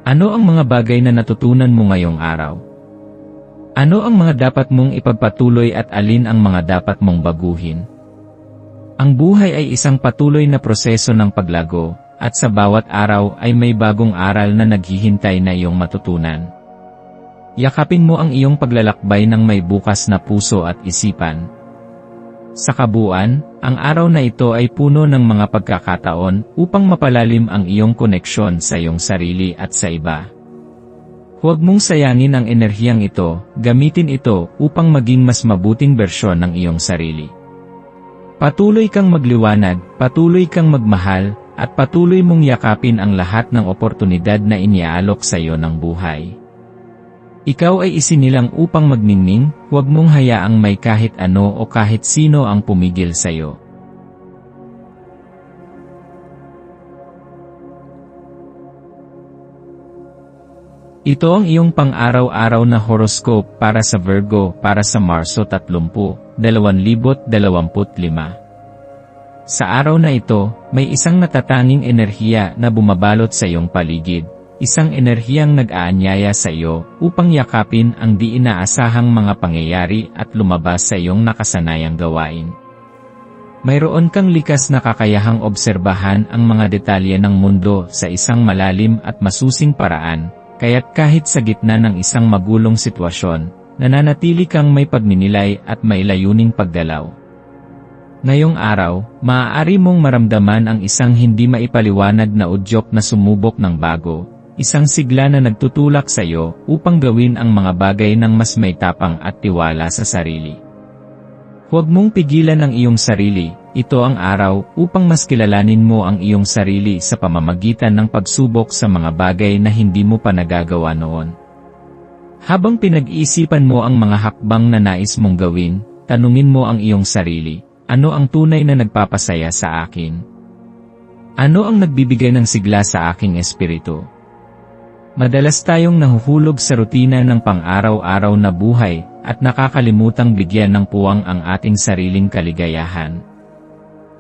Ano ang mga bagay na natutunan mo ngayong araw? Ano ang mga dapat mong ipagpatuloy at alin ang mga dapat mong baguhin? Ang buhay ay isang patuloy na proseso ng paglago, at sa bawat araw ay may bagong aral na naghihintay na iyong matutunan. Yakapin mo ang iyong paglalakbay ng may bukas na puso at isipan. Sa kabuuan, ang araw na ito ay puno ng mga pagkakataon upang mapalalim ang iyong koneksyon sa iyong sarili at sa iba. Huwag mong sayangin ang enerhiyang ito, gamitin ito upang maging mas mabuting bersyon ng iyong sarili. Patuloy kang magliwanag, patuloy kang magmahal, at patuloy mong yakapin ang lahat ng oportunidad na iniaalok sa iyo ng buhay. Ikaw ay isinilang upang magningning, huwag mong hayaang may kahit ano o kahit sino ang pumigil sa iyo. Ito ang iyong pang-araw-araw na horoscope para sa Virgo para sa Marso 30, 2025. Sa araw na ito, may isang natatanging enerhiya na bumabalot sa iyong paligid. Isang enerhiyang nag-aanyaya sa iyo upang yakapin ang di inaasahang mga pangyayari at lumabas sa iyong nakasanayang gawain. Mayroon kang likas na kakayahang obserbahan ang mga detalye ng mundo sa isang malalim at masusing paraan, kaya't kahit sa gitna ng isang magulong sitwasyon, nananatili kang may pagninilay at may layuning pagdalaw. Ngayong araw, maaari mong maramdaman ang isang hindi maipaliwanag na udyok na sumubok ng bago, isang sigla na nagtutulak sa iyo upang gawin ang mga bagay ng mas may tapang at tiwala sa sarili. Huwag mong pigilan ang iyong sarili, ito ang araw upang mas kilalanin mo ang iyong sarili sa pamamagitan ng pagsubok sa mga bagay na hindi mo pa nagagawa noon. Habang pinag-iisipan mo ang mga hakbang na nais mong gawin, tanungin mo ang iyong sarili, ano ang tunay na nagpapasaya sa akin? Ano ang nagbibigay ng sigla sa aking espiritu? Madalas tayong nahuhulog sa rutina ng pang-araw-araw na buhay, at nakakalimutang bigyan ng puwang ang ating sariling kaligayahan.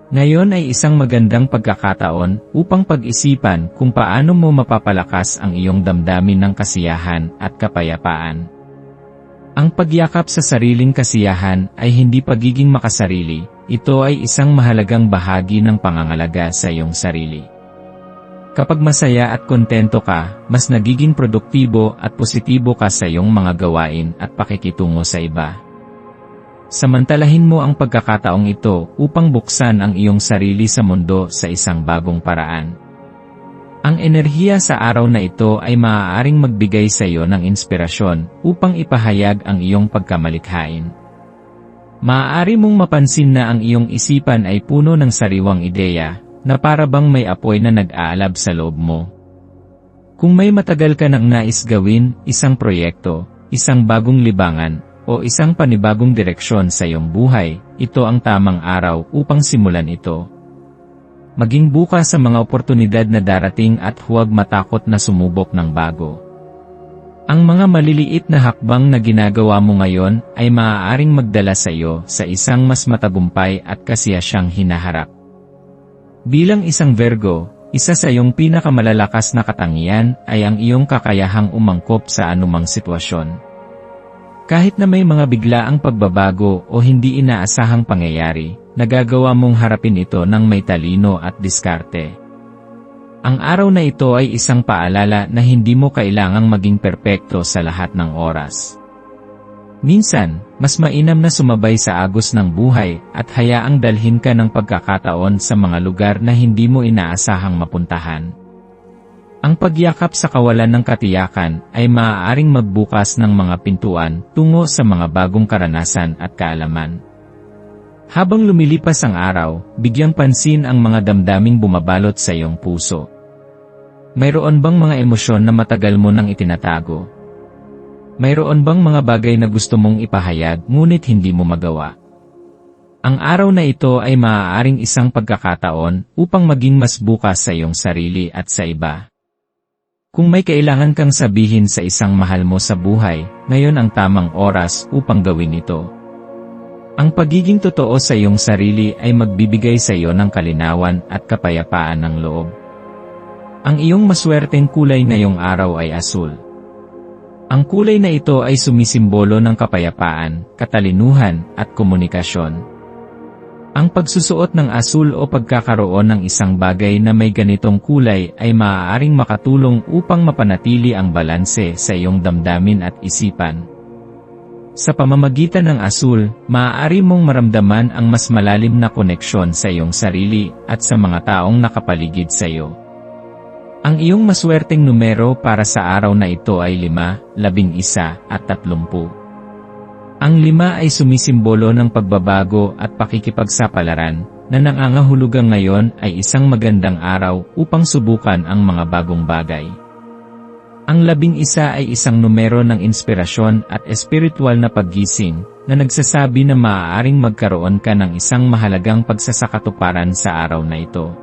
Ngayon ay isang magandang pagkakataon upang pag-isipan kung paano mo mapapalakas ang iyong damdamin ng kasiyahan at kapayapaan. Ang pagyakap sa sariling kasiyahan ay hindi pagiging makasarili, ito ay isang mahalagang bahagi ng pangangalaga sa iyong sarili. Kapag masaya at kontento ka, mas nagiging produktibo at positibo ka sa iyong mga gawain at pakikitungo sa iba. Samantalahin mo ang pagkakataong ito upang buksan ang iyong sarili sa mundo sa isang bagong paraan. Ang enerhiya sa araw na ito ay maaaring magbigay sa iyo ng inspirasyon upang ipahayag ang iyong pagkamalikhain. Maaari mong mapansin na ang iyong isipan ay puno ng sariwang ideya, na para bang may apoy na nag-aalab sa loob mo. Kung may matagal ka nang nais gawin, isang proyekto, isang bagong libangan, o isang panibagong direksyon sa iyong buhay, ito ang tamang araw upang simulan ito. Maging bukas sa mga oportunidad na darating at huwag matakot na sumubok ng bago. Ang mga maliliit na hakbang na ginagawa mo ngayon ay maaaring magdala sa iyo sa isang mas matagumpay at kasiyasyang hinaharap. Bilang isang Virgo, isa sa iyong pinakamalalakas na katangian ay ang iyong kakayahang umangkop sa anumang sitwasyon. Kahit na may mga biglaang pagbabago o hindi inaasahang pangyayari, nagagawa mong harapin ito ng may talino at diskarte. Ang araw na ito ay isang paalala na hindi mo kailangang maging perpekto sa lahat ng oras. Minsan, mas mainam na sumabay sa agos ng buhay at hayaang dalhin ka ng pagkakataon sa mga lugar na hindi mo inaasahang mapuntahan. Ang pagyakap sa kawalan ng katiyakan ay maaaring magbukas ng mga pintuan tungo sa mga bagong karanasan at kaalaman. Habang lumilipas ang araw, bigyang pansin ang mga damdaming bumabalot sa iyong puso. Mayroon bang mga emosyon na matagal mo nang itinatago? Mayroon bang mga bagay na gusto mong ipahayag ngunit hindi mo magawa? Ang araw na ito ay maaaring isang pagkakataon upang maging mas bukas sa iyong sarili at sa iba. Kung may kailangan kang sabihin sa isang mahal mo sa buhay, ngayon ang tamang oras upang gawin ito. Ang pagiging totoo sa iyong sarili ay magbibigay sa iyo ng kalinawan at kapayapaan ng loob. Ang iyong maswerteng kulay ngayong araw ay asul. Ang kulay na ito ay sumisimbolo ng kapayapaan, katalinuhan, at komunikasyon. Ang pagsusuot ng asul o pagkakaroon ng isang bagay na may ganitong kulay ay maaaring makatulong upang mapanatili ang balanse sa iyong damdamin at isipan. Sa pamamagitan ng asul, maaari mong maramdaman ang mas malalim na koneksyon sa iyong sarili at sa mga taong nakapaligid sa iyo. Ang iyong maswerteng numero para sa araw na ito ay 5, 11 at 30. Ang 5 ay sumisimbolo ng pagbabago at pakikipagsapalaran, na nangangahulugang ngayon ay isang magandang araw upang subukan ang mga bagong bagay. Ang 11 ay isang numero ng inspirasyon at espiritual na paggising, na nagsasabi na maaaring magkaroon ka ng isang mahalagang pagsasakatuparan sa araw na ito.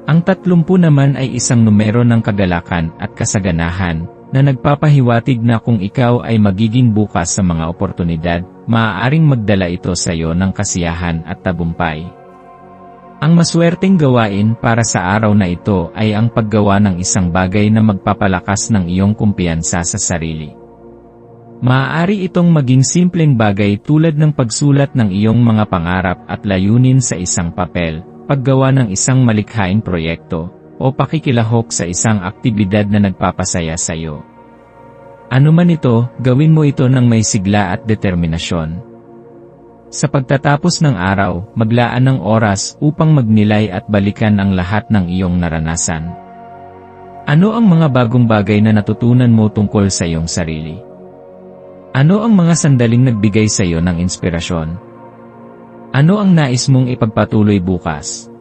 Ang 30 naman ay isang numero ng kagalakan at kasaganahan, na nagpapahiwatig na kung ikaw ay magiging bukas sa mga oportunidad, maaaring magdala ito sa iyo ng kasiyahan at tagumpay. Ang maswerteng gawain para sa araw na ito ay ang paggawa ng isang bagay na magpapalakas ng iyong kumpiyansa sa sarili. Maaari itong maging simpleng bagay tulad ng pagsulat ng iyong mga pangarap at layunin sa isang papel, paggawa ng isang malikhaing proyekto, o pakikilahok sa isang aktibidad na nagpapasaya sa iyo. Ano man ito, gawin mo ito ng may sigla at determinasyon. Sa pagtatapos ng araw, maglaan ng oras upang magnilay at balikan ang lahat ng iyong naranasan. Ano ang mga bagong bagay na natutunan mo tungkol sa iyong sarili? Ano ang mga sandaling nagbigay sa iyo ng inspirasyon? Ano ang nais mong ipagpatuloy bukas?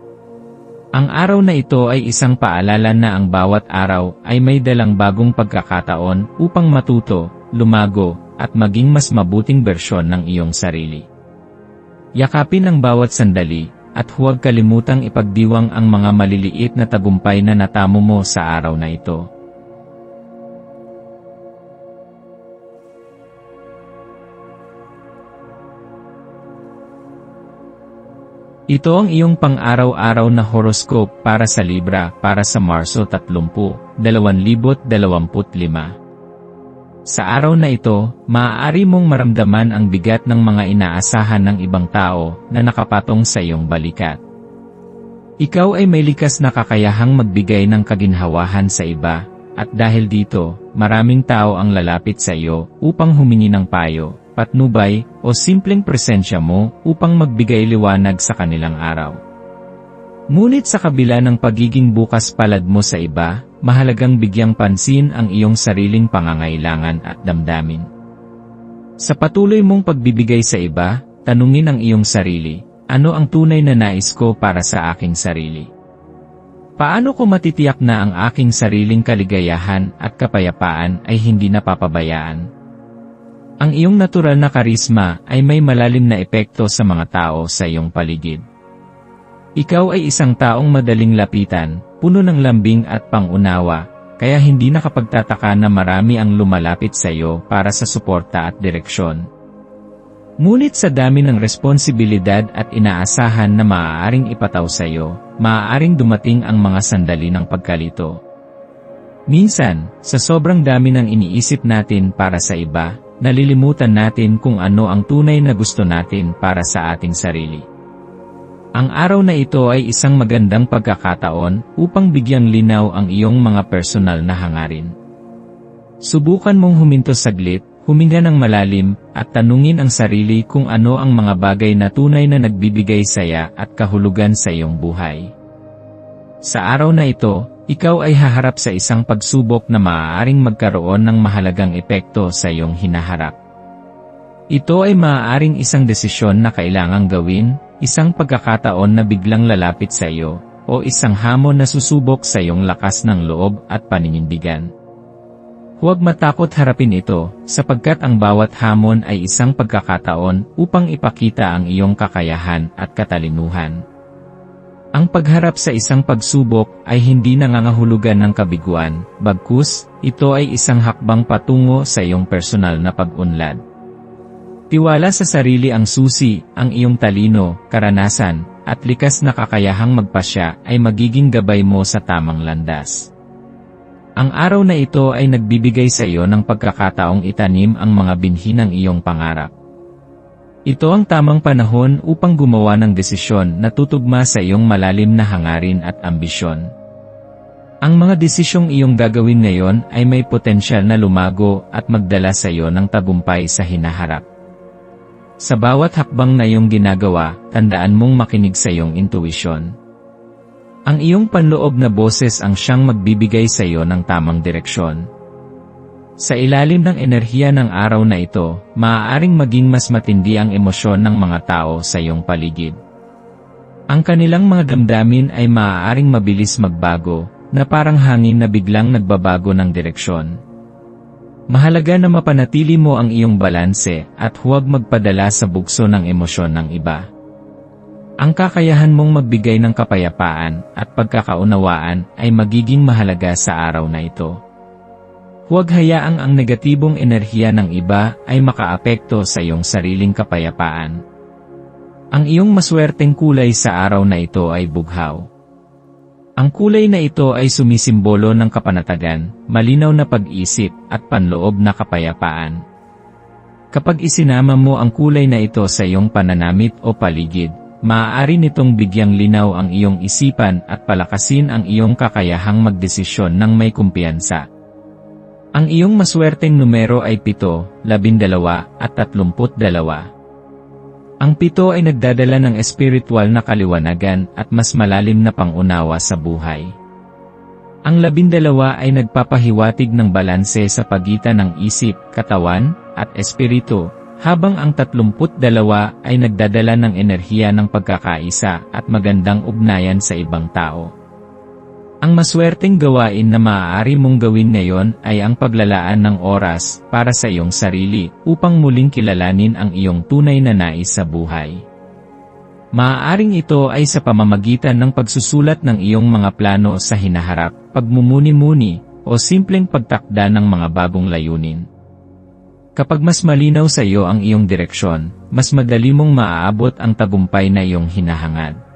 Ang araw na ito ay isang paalala na ang bawat araw ay may dalang bagong pagkakataon upang matuto, lumago, at maging mas mabuting bersyon ng iyong sarili. Yakapin ang bawat sandali, at huwag kalimutang ipagdiwang ang mga maliliit na tagumpay na natamo mo sa araw na ito. Ito ang iyong pang-araw-araw na horoscope para sa Libra para sa Marso 30, 2025. Sa araw na ito, maaari mong maramdaman ang bigat ng mga inaasahan ng ibang tao na nakapatong sa iyong balikat. Ikaw ay may likas na kakayahang magbigay ng kaginhawahan sa iba, at dahil dito, maraming tao ang lalapit sa iyo upang humingi ng payo, patnubay, o simpleng presensya mo upang magbigay liwanag sa kanilang araw. Ngunit sa kabila ng pagiging bukas palad mo sa iba, mahalagang bigyang pansin ang iyong sariling pangangailangan at damdamin. Sa patuloy mong pagbibigay sa iba, tanungin ang iyong sarili, ano ang tunay na nais ko para sa aking sarili? Paano ko matitiyak na ang aking sariling kaligayahan at kapayapaan ay hindi napapabayaan? Ang iyong natural na karisma ay may malalim na epekto sa mga tao sa iyong paligid. Ikaw ay isang taong madaling lapitan, puno ng lambing at pangunawa, kaya hindi nakapagtataka na marami ang lumalapit sa iyo para sa suporta at direksyon. Ngunit sa dami ng responsibilidad at inaasahan na maaaring ipataw sa iyo, maaaring dumating ang mga sandali ng pagkalito. Minsan, sa sobrang dami ng iniisip natin para sa iba, nalilimutan natin kung ano ang tunay na gusto natin para sa ating sarili. Ang araw na ito ay isang magandang pagkakataon upang bigyang linaw ang iyong mga personal na hangarin. Subukan mong huminto saglit, huminga ng malalim, at tanungin ang sarili kung ano ang mga bagay na tunay na nagbibigay saya at kahulugan sa iyong buhay. Sa araw na ito, ikaw ay haharap sa isang pagsubok na maaaring magkaroon ng mahalagang epekto sa iyong hinaharap. Ito ay maaaring isang desisyon na kailangang gawin, isang pagkakataon na biglang lalapit sa iyo, o isang hamon na susubok sa iyong lakas ng loob at paninindigan. Huwag matakot harapin ito, sapagkat ang bawat hamon ay isang pagkakataon upang ipakita ang iyong kakayahan at katalinuhan. Ang pagharap sa isang pagsubok ay hindi nangangahulugan ng kabiguan, bagkus, ito ay isang hakbang patungo sa iyong personal na pag-unlad. Tiwala sa sarili ang susi, ang iyong talino, karanasan, at likas na kakayahang magpasya ay magiging gabay mo sa tamang landas. Ang araw na ito ay nagbibigay sa iyo ng pagkakataong itanim ang mga binhi ng iyong pangarap. Ito ang tamang panahon upang gumawa ng desisyon na tutugma sa iyong malalim na hangarin at ambisyon. Ang mga desisyong iyong gagawin ngayon ay may potensyal na lumago at magdala sa iyo ng tagumpay sa hinaharap. Sa bawat hakbang na iyong ginagawa, tandaan mong makinig sa iyong intuisyon. Ang iyong panloob na boses ang siyang magbibigay sa iyo ng tamang direksyon. Sa ilalim ng enerhiya ng araw na ito, maaaring maging mas matindi ang emosyon ng mga tao sa iyong paligid. Ang kanilang mga damdamin ay maaaring mabilis magbago, na parang hangin na biglang nagbabago ng direksyon. Mahalaga na mapanatili mo ang iyong balanse at huwag magpadala sa bugso ng emosyon ng iba. Ang kakayahan mong magbigay ng kapayapaan at pagkakaunawaan ay magiging mahalaga sa araw na ito. Huwag hayaang ang negatibong enerhiya ng iba ay makaapekto sa iyong sariling kapayapaan. Ang iyong maswerteng kulay sa araw na ito ay bughaw. Ang kulay na ito ay sumisimbolo ng kapanatagan, malinaw na pag-isip, at panloob na kapayapaan. Kapag isinama mo ang kulay na ito sa iyong pananamit o paligid, maaari nitong bigyang linaw ang iyong isipan at palakasin ang iyong kakayahang magdesisyon ng may kumpiyansa. Ang iyong maswerteng numero ay 7, 12, at 32. Ang 7 ay nagdadala ng espiritual na kaliwanagan at mas malalim na pangunawa sa buhay. Ang 12 ay nagpapahiwatig ng balanse sa pagitan ng isip, katawan, at espiritu, habang ang 32 ay nagdadala ng enerhiya ng pagkakaisa at magandang ugnayan sa ibang tao. Ang maswerteng gawain na maaari mong gawin ngayon ay ang paglalaan ng oras para sa iyong sarili upang muling kilalanin ang iyong tunay na nais sa buhay. Maaaring ito ay sa pamamagitan ng pagsusulat ng iyong mga plano sa hinaharap, pagmumuni-muni, o simpleng pagtakda ng mga bagong layunin. Kapag mas malinaw sa iyo ang iyong direksyon, mas madali mong maaabot ang tagumpay na iyong hinahangad.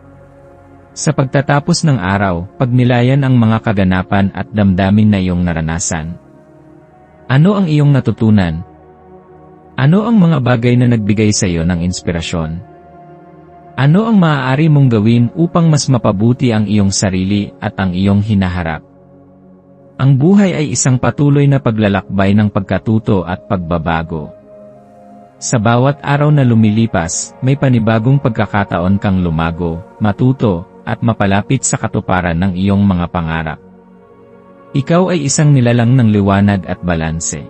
Sa pagtatapos ng araw, pagnilayan ang mga kaganapan at damdamin na iyong naranasan. Ano ang iyong natutunan? Ano ang mga bagay na nagbigay sa iyo ng inspirasyon? Ano ang maaari mong gawin upang mas mapabuti ang iyong sarili at ang iyong hinaharap? Ang buhay ay isang patuloy na paglalakbay ng pagkatuto at pagbabago. Sa bawat araw na lumilipas, may panibagong pagkakataon kang lumago, matuto, at mapalapit sa katuparan ng iyong mga pangarap. Ikaw ay isang nilalang ng liwanag at balanse.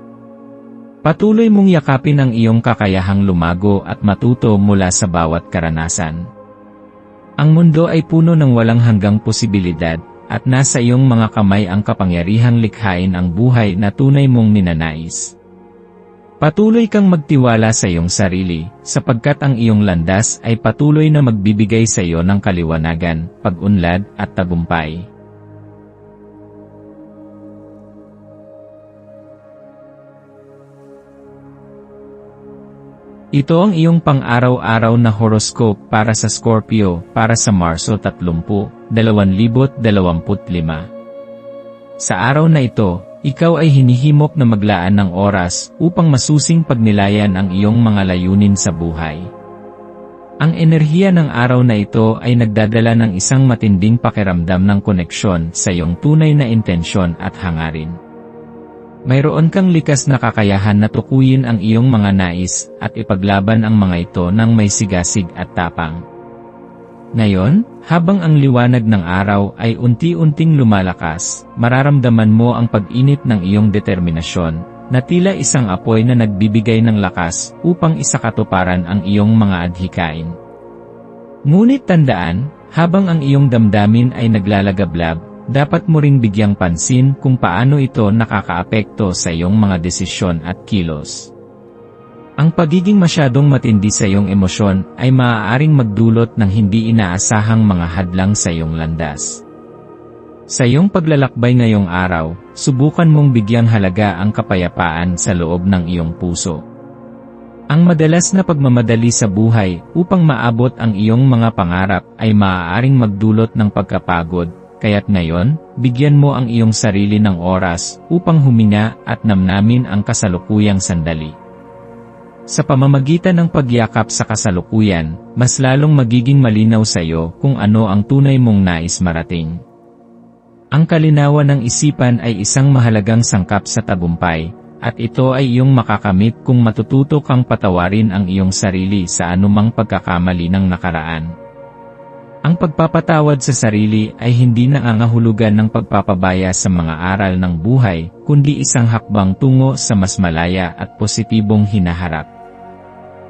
Patuloy mong yakapin ang iyong kakayahang lumago at matuto mula sa bawat karanasan. Ang mundo ay puno ng walang hanggang posibilidad, at nasa iyong mga kamay ang kapangyarihang likhain ang buhay na tunay mong ninanais. Patuloy kang magtiwala sa iyong sarili, sapagkat ang iyong landas ay patuloy na magbibigay sa iyo ng kaliwanagan, pag-unlad, at tagumpay. Ito ang iyong pang-araw-araw na horoscope para sa Scorpio para sa Marso 30, 2025. Sa araw na ito, ikaw ay hinihimok na maglaan ng oras upang masusing pagnilayan ang iyong mga layunin sa buhay. Ang enerhiya ng araw na ito ay nagdadala ng isang matinding pakiramdam ng koneksyon sa iyong tunay na intensyon at hangarin. Mayroon kang likas na kakayahan na tukuyin ang iyong mga nais at ipaglaban ang mga ito ng may sigasig at tapang. Ngayon, habang ang liwanag ng araw ay unti-unting lumalakas, mararamdaman mo ang pag-init ng iyong determinasyon, na tila isang apoy na nagbibigay ng lakas upang isakatuparan ang iyong mga adhikain. Ngunit tandaan, habang ang iyong damdamin ay naglalagablab, dapat mo ring bigyang pansin kung paano ito nakakaapekto sa iyong mga desisyon at kilos. Ang pagiging masyadong matindi sa iyong emosyon ay maaaring magdulot ng hindi inaasahang mga hadlang sa iyong landas. Sa iyong paglalakbay ngayong araw, subukan mong bigyang halaga ang kapayapaan sa loob ng iyong puso. Ang madalas na pagmamadali sa buhay upang maabot ang iyong mga pangarap ay maaaring magdulot ng pagkapagod, kaya't ngayon, bigyan mo ang iyong sarili ng oras upang huminga at namnamin ang kasalukuyang sandali. Sa pamamagitan ng pagyakap sa kasalukuyan, mas lalong magiging malinaw sa iyo kung ano ang tunay mong nais marating. Ang kalinawan ng isipan ay isang mahalagang sangkap sa tagumpay, at ito ay iyong makakamit kung matututo kang patawarin ang iyong sarili sa anumang pagkakamali ng nakaraan. Ang pagpapatawad sa sarili ay hindi nangangahulugan ng pagpapabaya sa mga aral ng buhay, kundi isang hakbang tungo sa mas malaya at positibong hinaharap.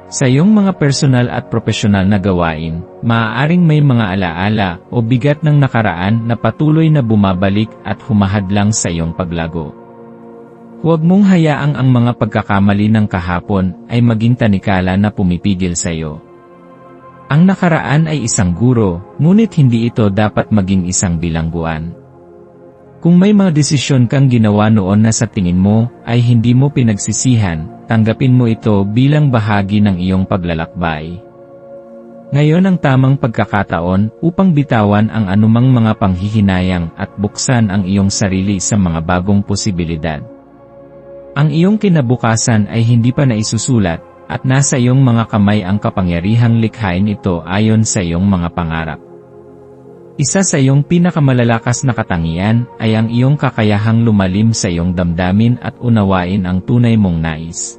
Sa iyong mga personal at profesional na gawain, maaaring may mga alaala o bigat ng nakaraan na patuloy na bumabalik at humahadlang sa iyong paglago. Huwag mong hayaang ang mga pagkakamali ng kahapon ay maging tanikala na pumipigil sa iyo. Ang nakaraan ay isang guro, ngunit hindi ito dapat maging isang bilangguan. Kung may mga desisyon kang ginawa noon na sa tingin mo ay hindi mo pinagsisihan, tanggapin mo ito bilang bahagi ng iyong paglalakbay. Ngayon ang tamang pagkakataon upang bitawan ang anumang mga panghihinayang at buksan ang iyong sarili sa mga bagong posibilidad. Ang iyong kinabukasan ay hindi pa naisusulat, at nasa iyong mga kamay ang kapangyarihang likhain ito ayon sa iyong mga pangarap. Isa sa iyong pinakamalalakas na katangian ay ang iyong kakayahang lumalim sa iyong damdamin at unawain ang tunay mong nais.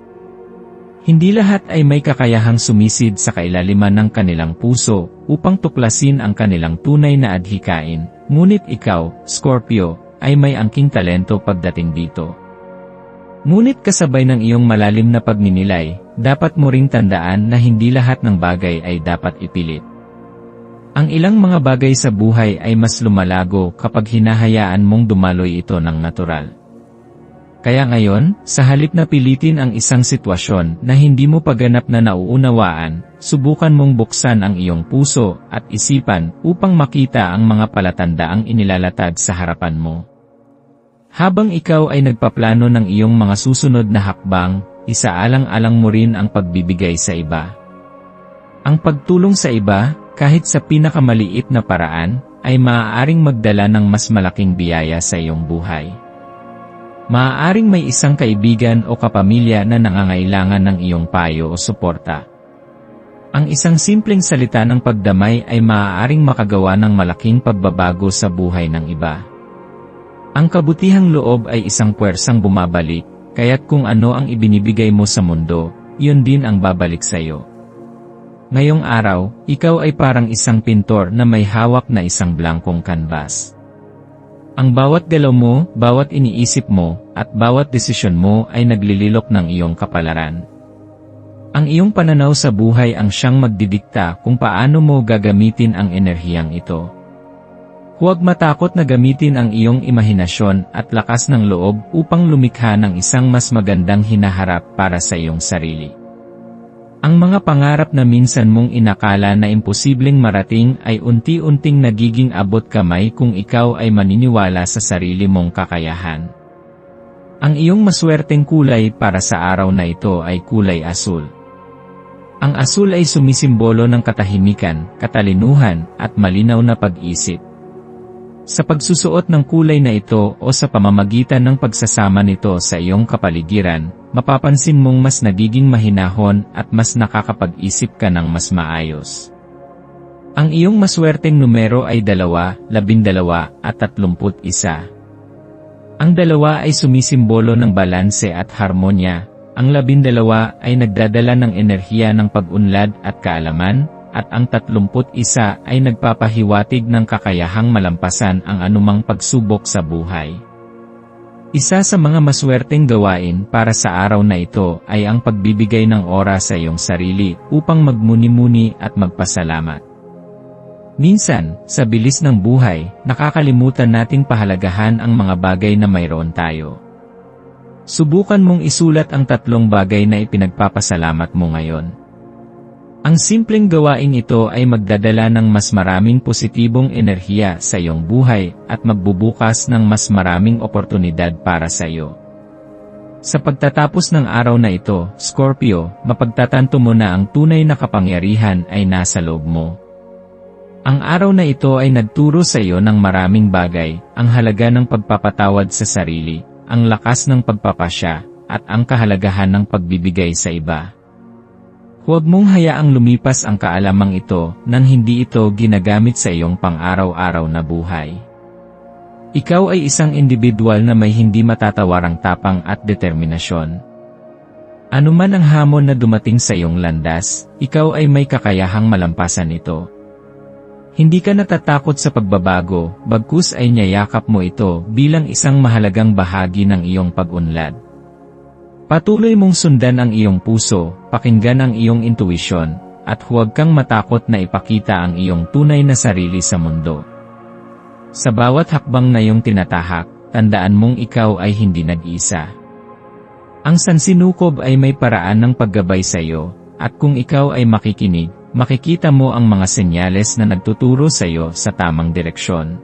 Hindi lahat ay may kakayahang sumisid sa kailaliman ng kanilang puso upang tuklasin ang kanilang tunay na adhikain, ngunit ikaw, Scorpio, ay may angking talento pagdating dito. Ngunit kasabay ng iyong malalim na pagninilay, dapat mo ring tandaan na hindi lahat ng bagay ay dapat ipilit. Ang ilang mga bagay sa buhay ay mas lumalago kapag hinahayaan mong dumaloy ito ng natural. Kaya ngayon, sa halip na pilitin ang isang sitwasyon na hindi mo paganap na nauunawaan, subukan mong buksan ang iyong puso at isipan upang makita ang mga palatandaang inilalatag sa harapan mo. Habang ikaw ay nagpaplano ng iyong mga susunod na hakbang, isaalang-alang mo rin ang pagbibigay sa iba. Ang pagtulong sa iba, kahit sa pinakamaliit na paraan, ay maaaring magdala ng mas malaking biyaya sa iyong buhay. Maaaring may isang kaibigan o kapamilya na nangangailangan ng iyong payo o suporta. Ang isang simpleng salita ng pagdamay ay maaaring makagawa ng malaking pagbabago sa buhay ng iba. Ang kabutihang loob ay isang puwersang bumabalik, kaya't kung ano ang ibinibigay mo sa mundo, yun din ang babalik sa iyo. Ngayong araw, ikaw ay parang isang pintor na may hawak na isang blankong kanbas. Ang bawat galaw mo, bawat iniisip mo, at bawat desisyon mo ay naglililok ng iyong kapalaran. Ang iyong pananaw sa buhay ang siyang magdidikta kung paano mo gagamitin ang enerhiyang ito. Huwag matakot na gamitin ang iyong imahinasyon at lakas ng loob upang lumikha ng isang mas magandang hinaharap para sa iyong sarili. Ang mga pangarap na minsan mong inakala na imposibleng marating ay unti-unting nagiging abot kamay kung ikaw ay maniniwala sa sarili mong kakayahan. Ang iyong maswerteng kulay para sa araw na ito ay kulay asul. Ang asul ay sumisimbolo ng katahimikan, katalinuhan, at malinaw na pag-isip. Sa pagsusuot ng kulay na ito o sa pamamagitan ng pagsasama nito sa iyong kapaligiran, mapapansin mong mas nagiging mahinahon at mas nakakapag-isip ka ng mas maayos. Ang iyong maswerteng numero ay 2, 12, at 31. Ang 2 ay sumisimbolo ng balanse at harmonya, ang 12 ay nagdadala ng enerhiya ng pag-unlad at kaalaman, at ang 31 ay nagpapahiwatig ng kakayahang malampasan ang anumang pagsubok sa buhay. Isa sa mga maswerteng gawain para sa araw na ito ay ang pagbibigay ng oras sa iyong sarili upang magmuni-muni at magpasalamat. Minsan, sa bilis ng buhay, nakakalimutan nating pahalagahan ang mga bagay na mayroon tayo. Subukan mong isulat ang 3 bagay na ipinagpapasalamat mo ngayon. Ang simpleng gawain ito ay magdadala ng mas maraming positibong enerhiya sa iyong buhay at magbubukas ng mas maraming oportunidad para sa iyo. Sa pagtatapos ng araw na ito, Scorpio, mapagtatanto mo na ang tunay na kapangyarihan ay nasa loob mo. Ang araw na ito ay nagturo sa iyo ng maraming bagay, ang halaga ng pagpapatawad sa sarili, ang lakas ng pagpapasya, at ang kahalagahan ng pagbibigay sa iba. Huwag mong hayaang lumipas ang kaalamang ito nang hindi ito ginagamit sa iyong pang-araw-araw na buhay. Ikaw ay isang individual na may hindi matatawarang tapang at determinasyon. Anuman ang hamon na dumating sa iyong landas, ikaw ay may kakayahang malampasan ito. Hindi ka natatakot sa pagbabago, bagkus ay niyayakap mo ito bilang isang mahalagang bahagi ng iyong pag-unlad. Patuloy mong sundan ang iyong puso, pakinggan ang iyong intuisyon, at huwag kang matakot na ipakita ang iyong tunay na sarili sa mundo. Sa bawat hakbang na iyong tinatahak, tandaan mong ikaw ay hindi nag-iisa. Ang sansinukob ay may paraan ng paggabay sa iyo, at kung ikaw ay makikinig, makikita mo ang mga senyales na nagtuturo sa iyo sa tamang direksyon.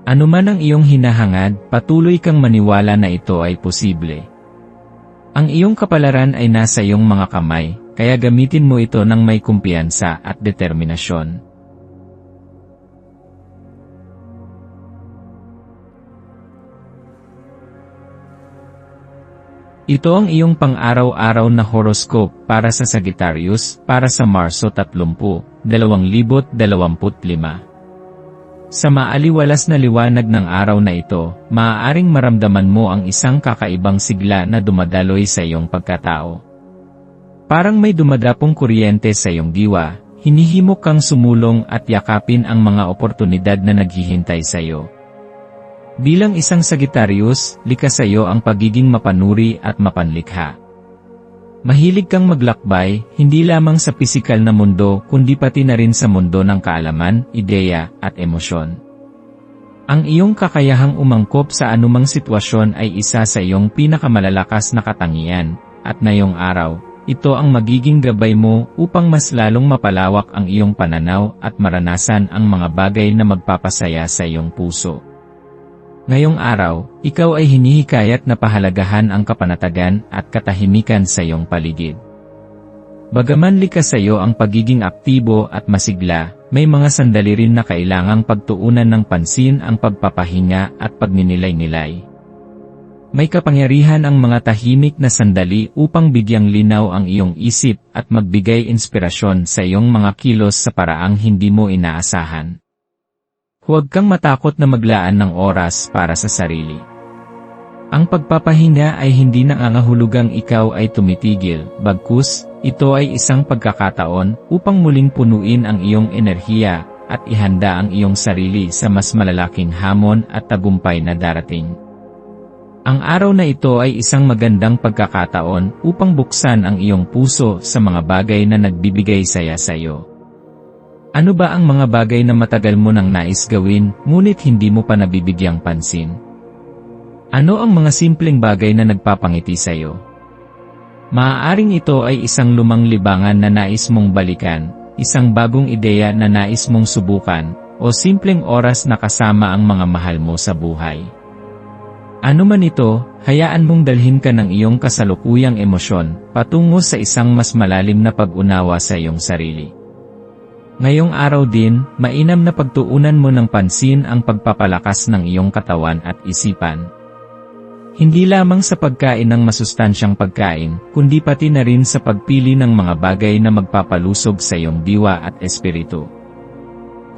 Anuman ang iyong hinahangad, patuloy kang maniwala na ito ay posible. Ang iyong kapalaran ay nasa iyong mga kamay, kaya gamitin mo ito ng may kumpiyansa at determinasyon. Ito ang iyong pang-araw-araw na horoscope para sa Sagittarius para sa Marso 30, 2025. Sa maaliwalas na liwanag ng araw na ito, maaaring maramdaman mo ang isang kakaibang sigla na dumadaloy sa iyong pagkatao. Parang may dumadapong kuryente sa iyong diwa, hinihimok kang sumulong at yakapin ang mga oportunidad na naghihintay sa iyo. Bilang isang Sagittarius, likas sa iyo ang pagiging mapanuri at mapanlikha. Mahilig kang maglakbay, hindi lamang sa pisikal na mundo kundi pati na rin sa mundo ng kaalaman, ideya, at emosyon. Ang iyong kakayahang umangkop sa anumang sitwasyon ay isa sa iyong pinakamalalakas na katangian, at ngayong araw, ito ang magiging gabay mo upang mas lalong mapalawak ang iyong pananaw at maranasan ang mga bagay na magpapasaya sa iyong puso. Ngayong araw, ikaw ay hinihikayat na pahalagahan ang kapanatagan at katahimikan sa iyong paligid. Bagaman likas sa iyo ang pagiging aktibo at masigla, may mga sandali rin na kailangang pagtuunan ng pansin ang pagpapahinga at pagninilay-nilay. May kapangyarihan ang mga tahimik na sandali upang bigyang linaw ang iyong isip at magbigay inspirasyon sa iyong mga kilos sa paraang hindi mo inaasahan. Huwag kang matakot na maglaan ng oras para sa sarili. Ang pagpapahinga ay hindi nangangahulugang ikaw ay tumitigil, bagkus, ito ay isang pagkakataon upang muling punuin ang iyong enerhiya at ihanda ang iyong sarili sa mas malalaking hamon at tagumpay na darating. Ang araw na ito ay isang magandang pagkakataon upang buksan ang iyong puso sa mga bagay na nagbibigay saya sa iyo. Ano ba ang mga bagay na matagal mo nang nais gawin, ngunit hindi mo pa nabibigyang pansin? Ano ang mga simpleng bagay na nagpapangiti sa iyo? Maaaring ito ay isang lumang libangan na nais mong balikan, isang bagong ideya na nais mong subukan, o simpleng oras na kasama ang mga mahal mo sa buhay. Ano man ito, hayaan mong dalhin ka ng iyong kasalukuyang emosyon, patungo sa isang mas malalim na pag-unawa sa iyong sarili. Ngayong araw din, mainam na pagtuunan mo ng pansin ang pagpapalakas ng iyong katawan at isipan. Hindi lamang sa pagkain ng masustansyang pagkain, kundi pati na rin sa pagpili ng mga bagay na magpapalusog sa iyong diwa at espiritu.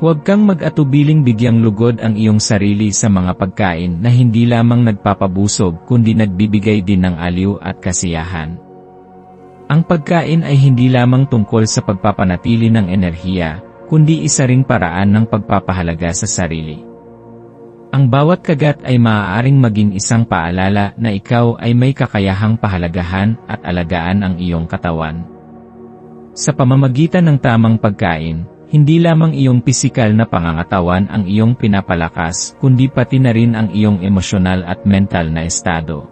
Huwag kang mag-atubiling bigyang lugod ang iyong sarili sa mga pagkain na hindi lamang nagpapabusog kundi nagbibigay din ng aliw at kasiyahan. Ang pagkain ay hindi lamang tungkol sa pagpapanatili ng enerhiya, kundi isa ring paraan ng pagpapahalaga sa sarili. Ang bawat kagat ay maaaring maging isang paalala na ikaw ay may kakayahang pahalagahan at alagaan ang iyong katawan. Sa pamamagitan ng tamang pagkain, hindi lamang iyong pisikal na pangangatawan ang iyong pinapalakas, kundi pati na rin ang iyong emosyonal at mental na estado.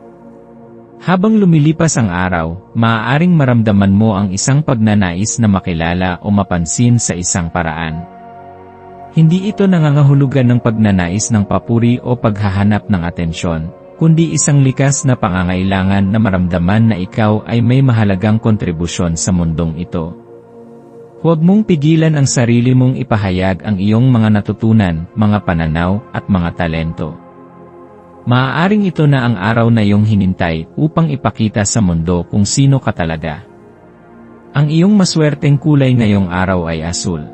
Habang lumilipas ang araw, maaaring maramdaman mo ang isang pagnanais na makilala o mapansin sa isang paraan. Hindi ito nangangahulugan ng pagnanais ng papuri o paghahanap ng atensyon, kundi isang likas na pangangailangan na maramdaman na ikaw ay may mahalagang kontribusyon sa mundong ito. Huwag mong pigilan ang sarili mong ipahayag ang iyong mga natutunan, mga pananaw, at mga talento. Maaaring ito na ang araw na iyong hinintay upang ipakita sa mundo kung sino ka talaga. Ang iyong maswerteng kulay ngayong araw ay asul.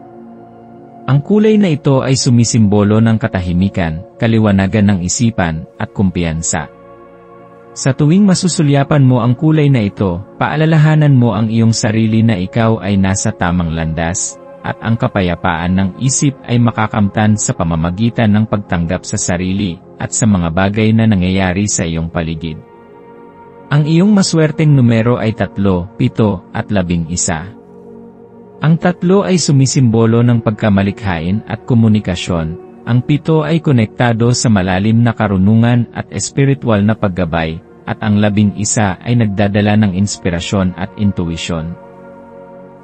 Ang kulay na ito ay sumisimbolo ng katahimikan, kaliwanagan ng isipan, at kumpiyansa. Sa tuwing masusulyapan mo ang kulay na ito, paalalahanan mo ang iyong sarili na ikaw ay nasa tamang landas, at ang kapayapaan ng isip ay makakamtan sa pamamagitan ng pagtanggap sa sarili, at sa mga bagay na nangyayari sa iyong paligid. Ang iyong maswerteng numero ay 3, 7, at 11. Ang 3 ay sumisimbolo ng pagkamalikhain at komunikasyon, ang 7 ay konektado sa malalim na karunungan at espiritual na paggabay, at ang 11 ay nagdadala ng inspirasyon at intuisyon.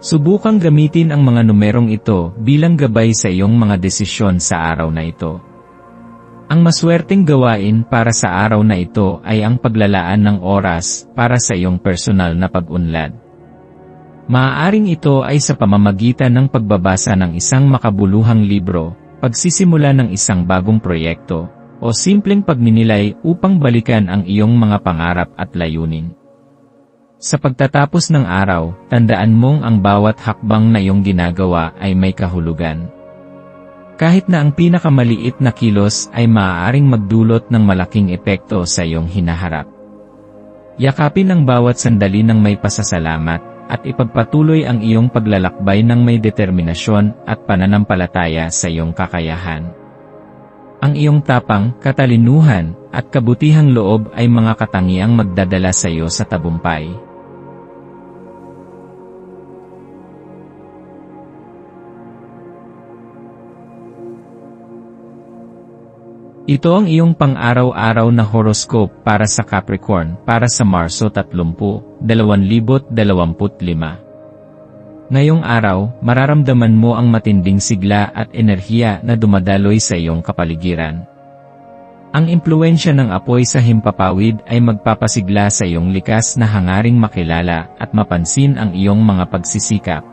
Subukang gamitin ang mga numerong ito bilang gabay sa iyong mga desisyon sa araw na ito. Ang maswerteng gawain para sa araw na ito ay ang paglalaan ng oras para sa iyong personal na pag-unlad. Maaaring ito ay sa pamamagitan ng pagbabasa ng isang makabuluhang libro, pagsisimula ng isang bagong proyekto, o simpleng pagninilay upang balikan ang iyong mga pangarap at layunin. Sa pagtatapos ng araw, tandaan mong ang bawat hakbang na iyong ginagawa ay may kahulugan. Kahit na ang pinakamaliit na kilos ay maaaring magdulot ng malaking epekto sa iyong hinaharap. Yakapin ang bawat sandali ng may pasasalamat, at ipagpatuloy ang iyong paglalakbay ng may determinasyon at pananampalataya sa iyong kakayahan. Ang iyong tapang, katalinuhan, at kabutihang loob ay mga katangiang magdadala sa iyo sa tagumpay. Ito ang iyong pang-araw-araw na horoscope para sa Capricorn para sa Marso 30, 2025. Ngayong araw, mararamdaman mo ang matinding sigla at enerhiya na dumadaloy sa iyong kapaligiran. Ang impluwensya ng apoy sa himpapawid ay magpapasigla sa iyong likas na hangaring makilala at mapansin ang iyong mga pagsisikap.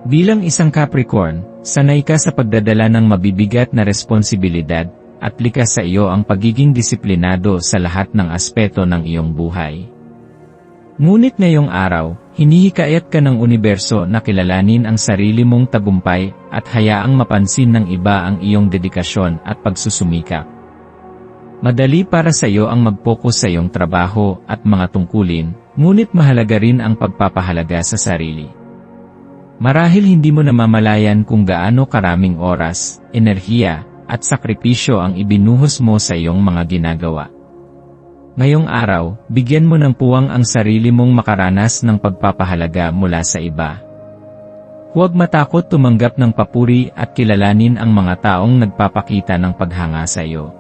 Bilang isang Capricorn, sanay ka sa pagdadala ng mabibigat na responsibilidad, at likas sa iyo ang pagiging disiplinado sa lahat ng aspeto ng iyong buhay. Ngunit ngayong araw, hinihikayat ka ng universo na kilalanin ang sarili mong tagumpay at hayaang mapansin ng iba ang iyong dedikasyon at pagsusumikap. Madali para sa iyo ang mag-focus sa iyong trabaho at mga tungkulin, Ngunit mahalaga rin ang pagpapahalaga sa sarili. Marahil hindi mo namamalayan kung gaano karaming oras, enerhiya, at sakripisyo ang ibinuhos mo sa iyong mga ginagawa. Ngayong araw, bigyan mo ng puwang ang sarili mong makaranas ng pagpapahalaga mula sa iba. Huwag matakot tumanggap ng papuri at kilalanin ang mga taong nagpapakita ng paghanga sa iyo.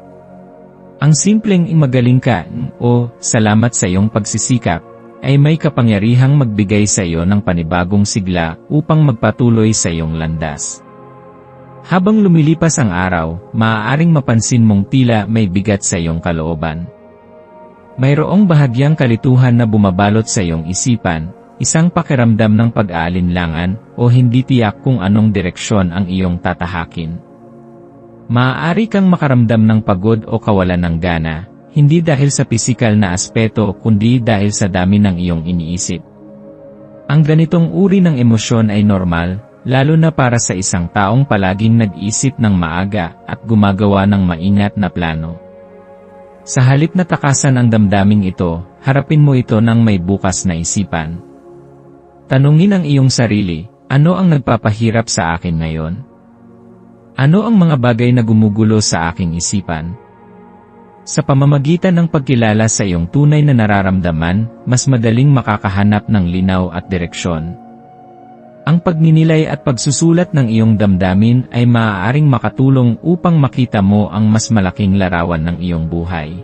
Ang simpleng magaling ka o salamat sa iyong pagsisikap ay may kapangyarihang magbigay sa iyo ng panibagong sigla upang magpatuloy sa iyong landas. Habang lumilipas ang araw, maaaring mapansin mong tila may bigat sa iyong kalooban. Mayroong bahagyang kalituhan na bumabalot sa iyong isipan, isang pakiramdam ng pag-aalinlangan o hindi tiyak kung anong direksyon ang iyong tatahakin. Maaari kang makaramdam ng pagod o kawalan ng gana, hindi dahil sa pisikal na aspeto kundi dahil sa dami ng iyong iniisip. Ang ganitong uri ng emosyon ay normal, lalo na para sa isang taong palaging nag-isip ng maaga at gumagawa ng maingat na plano. Sa halip na takasan ang damdaming ito, harapin mo ito ng may bukas na isipan. Tanungin ang iyong sarili, ano ang nagpapahirap sa akin ngayon? Ano ang mga bagay na gumugulo sa aking isipan? Sa pamamagitan ng pagkilala sa iyong tunay na nararamdaman, mas madaling makakahanap ng linaw at direksyon. Ang pagninilay at pagsusulat ng iyong damdamin ay maaaring makatulong upang makita mo ang mas malaking larawan ng iyong buhay.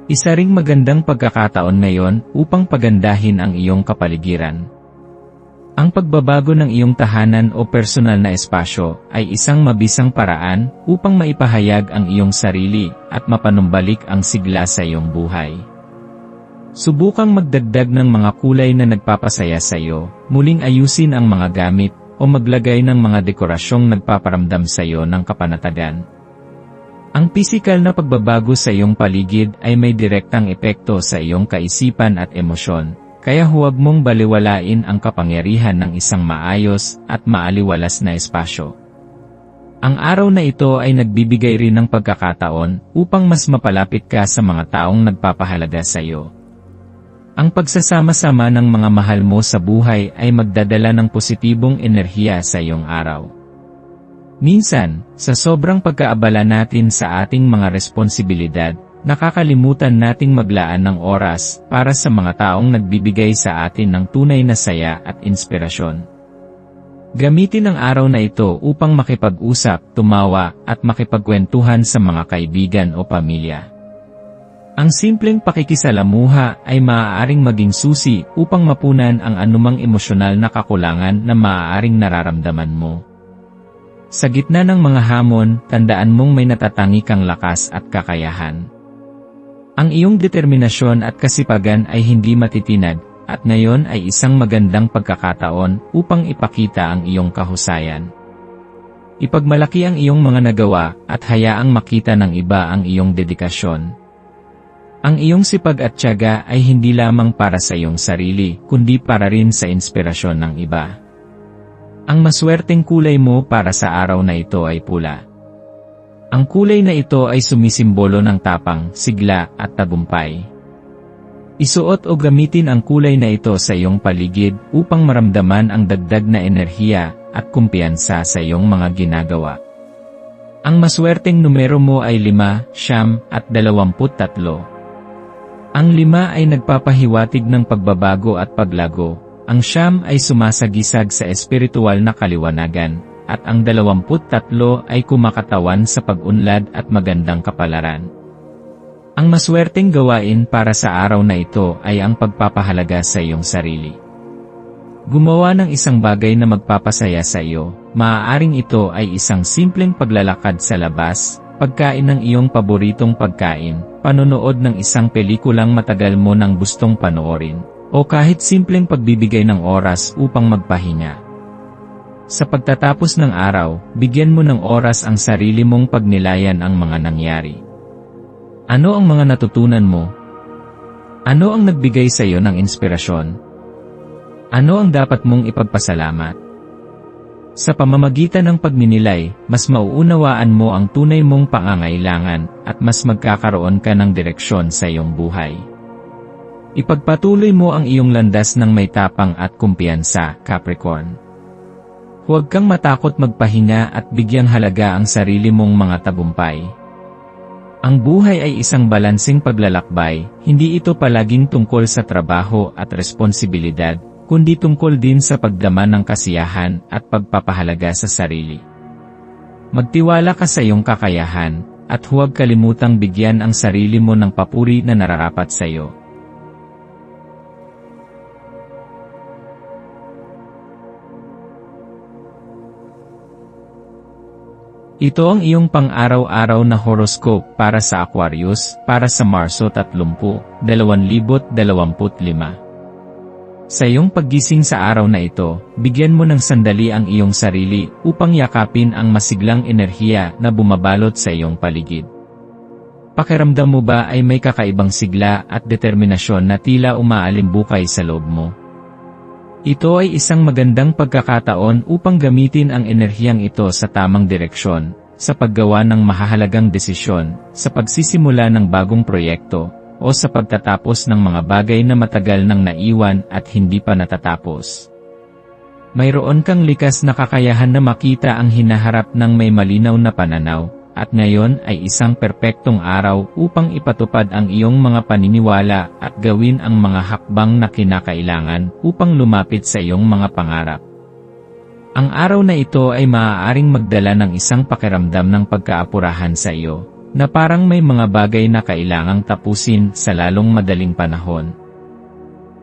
Isa ring magandang pagkakataon ngayon upang pagandahin ang iyong kapaligiran. Ang pagbabago ng iyong tahanan o personal na espasyo ay isang mabisang paraan upang maipahayag ang iyong sarili at mapanumbalik ang sigla sa iyong buhay. Subukang magdagdag ng mga kulay na nagpapasaya sa iyo, muling ayusin ang mga gamit, o maglagay ng mga dekorasyong nagpaparamdam sa iyo ng kapanatagan. Ang pisikal na pagbabago sa iyong paligid ay may direktang epekto sa iyong kaisipan at emosyon, kaya huwag mong baliwalain ang kapangyarihan ng isang maayos at maaliwalas na espasyo. Ang araw na ito ay nagbibigay rin ng pagkakataon upang mas mapalapit ka sa mga taong nagpapahalaga sa iyo. Ang pagsasama-sama ng mga mahal mo sa buhay ay magdadala ng positibong enerhiya sa iyong araw. Minsan, sa sobrang pagkaabala natin sa ating mga responsibilidad, nakakalimutan nating maglaan ng oras para sa mga taong nagbibigay sa atin ng tunay na saya at inspirasyon. Gamitin ang araw na ito upang makipag-usap, tumawa, at makipagkwentuhan sa mga kaibigan o pamilya. Ang simpleng pakikisalamuha ay maaaring maging susi upang mapunan ang anumang emosyonal na kakulangan na maaaring nararamdaman mo. Sa gitna ng mga hamon, tandaan mong may natatangi kang lakas at kakayahan. Ang iyong determinasyon at kasipagan ay hindi matitinag, at ngayon ay isang magandang pagkakataon upang ipakita ang iyong kahusayan. Ipagmalaki ang iyong mga nagawa at hayaang makita ng iba ang iyong dedikasyon. Ang iyong sipag at tiyaga ay hindi lamang para sa iyong sarili, kundi para rin sa inspirasyon ng iba. Ang maswerteng kulay mo para sa araw na ito ay pula. Ang kulay na ito ay sumisimbolo ng tapang, sigla, at tagumpay. Isuot o gamitin ang kulay na ito sa iyong paligid upang maramdaman ang dagdag na enerhiya at kumpiyansa sa iyong mga ginagawa. Ang maswerteng numero mo ay 5, 9, at 23. Ang 5 ay nagpapahiwatig ng pagbabago at paglago, ang 9 ay sumasagisag sa espiritual na kaliwanagan, at ang 23 ay kumakatawan sa pag-unlad at magandang kapalaran. Ang maswerteng gawain para sa araw na ito ay ang pagpapahalaga sa iyong sarili. Gumawa ng isang bagay na magpapasaya sa iyo, maaaring ito ay isang simpleng paglalakad sa labas, pagkain ng iyong paboritong pagkain, panonood ng isang pelikulang matagal mo nang gustong panoorin, o kahit simpleng pagbibigay ng oras upang magpahinga. Sa pagtatapos ng araw, bigyan mo ng oras ang sarili mong pagnilayan ang mga nangyari. Ano ang mga natutunan mo? Ano ang nagbigay sa iyo ng inspirasyon? Ano ang dapat mong ipagpasalamat? Sa pamamagitan ng pagninilay, mas mauunawaan mo ang tunay mong pangangailangan at mas magkakaroon ka ng direksyon sa iyong buhay. Ipagpatuloy mo ang iyong landas ng may tapang at kumpiyansa, Capricorn. Huwag kang matakot magpahinga at bigyang halaga ang sarili mong mga tagumpay. Ang buhay ay isang balansing paglalakbay, hindi ito palaging tungkol sa trabaho at responsibilidad, kundi tungkol din sa pagdama ng kasiyahan at pagpapahalaga sa sarili. Magtiwala ka sa iyong kakayahan, at huwag kalimutang bigyan ang sarili mo ng papuri na nararapat sa iyo. Ito ang iyong pang-araw-araw na horoscope para sa Aquarius, para sa Marso 30, 2025. Sa iyong paggising sa araw na ito, bigyan mo ng sandali ang iyong sarili upang yakapin ang masiglang enerhiya na bumabalot sa iyong paligid. Pakiramdam mo ba ay may kakaibang sigla at determinasyon na tila umaalimbukay sa loob mo? Ito ay isang magandang pagkakataon upang gamitin ang enerhiyang ito sa tamang direksyon, sa paggawa ng mahahalagang desisyon, sa pagsisimula ng bagong proyekto, o sa pagtatapos ng mga bagay na matagal nang naiwan at hindi pa natatapos. Mayroon kang likas na kakayahan na makita ang hinaharap ng may malinaw na pananaw, at ngayon ay isang perpektong araw upang ipatupad ang iyong mga paniniwala at gawin ang mga hakbang na kinakailangan upang lumapit sa iyong mga pangarap. Ang araw na ito ay maaaring magdala ng isang pakiramdam ng pagkaapurahan sa iyo, na parang may mga bagay na kailangang tapusin sa lalong madaling panahon.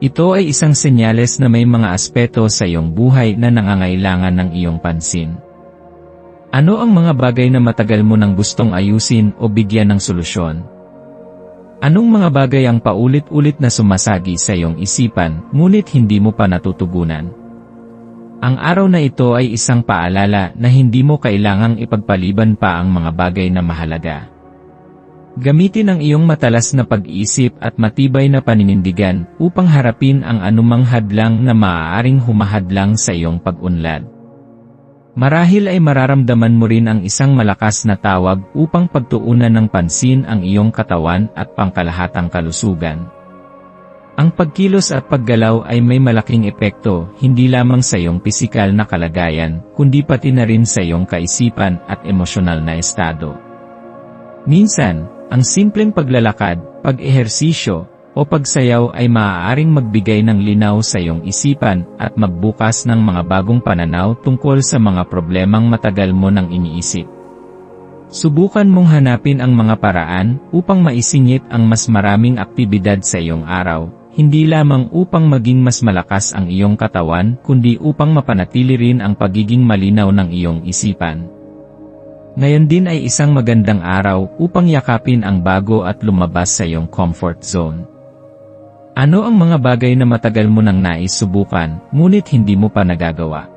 Ito ay isang senyales na may mga aspeto sa iyong buhay na nangangailangan ng iyong pansin. Ano ang mga bagay na matagal mo nang gustong ayusin o bigyan ng solusyon? Anong mga bagay ang paulit-ulit na sumasagi sa iyong isipan, ngunit hindi mo pa natutugunan? Ang araw na ito ay isang paalala na hindi mo kailangang ipagpaliban pa ang mga bagay na mahalaga. Gamitin ang iyong matalas na pag-iisip at matibay na paninindigan upang harapin ang anumang hadlang na maaaring humahadlang sa iyong pag-unlad. Marahil ay mararamdaman mo rin ang isang malakas na tawag upang pagtuunan ng pansin ang iyong katawan at pangkalahatang kalusugan. Ang pagkilos at paggalaw ay may malaking epekto hindi lamang sa iyong pisikal na kalagayan, kundi pati na rin sa iyong kaisipan at emosyonal na estado. Minsan, ang simpleng paglalakad, pag-ehersisyo, o pagsayaw ay maaaring magbigay ng linaw sa iyong isipan at magbukas ng mga bagong pananaw tungkol sa mga problemang matagal mo nang iniisip. Subukan mong hanapin ang mga paraan upang maisingit ang mas maraming aktibidad sa iyong araw, hindi lamang upang maging mas malakas ang iyong katawan kundi upang mapanatili rin ang pagiging malinaw ng iyong isipan. Ngayon din ay isang magandang araw upang yakapin ang bago at lumabas sa iyong comfort zone. Ano ang mga bagay na matagal mo nang nais subukan, ngunit hindi mo pa nagagawa?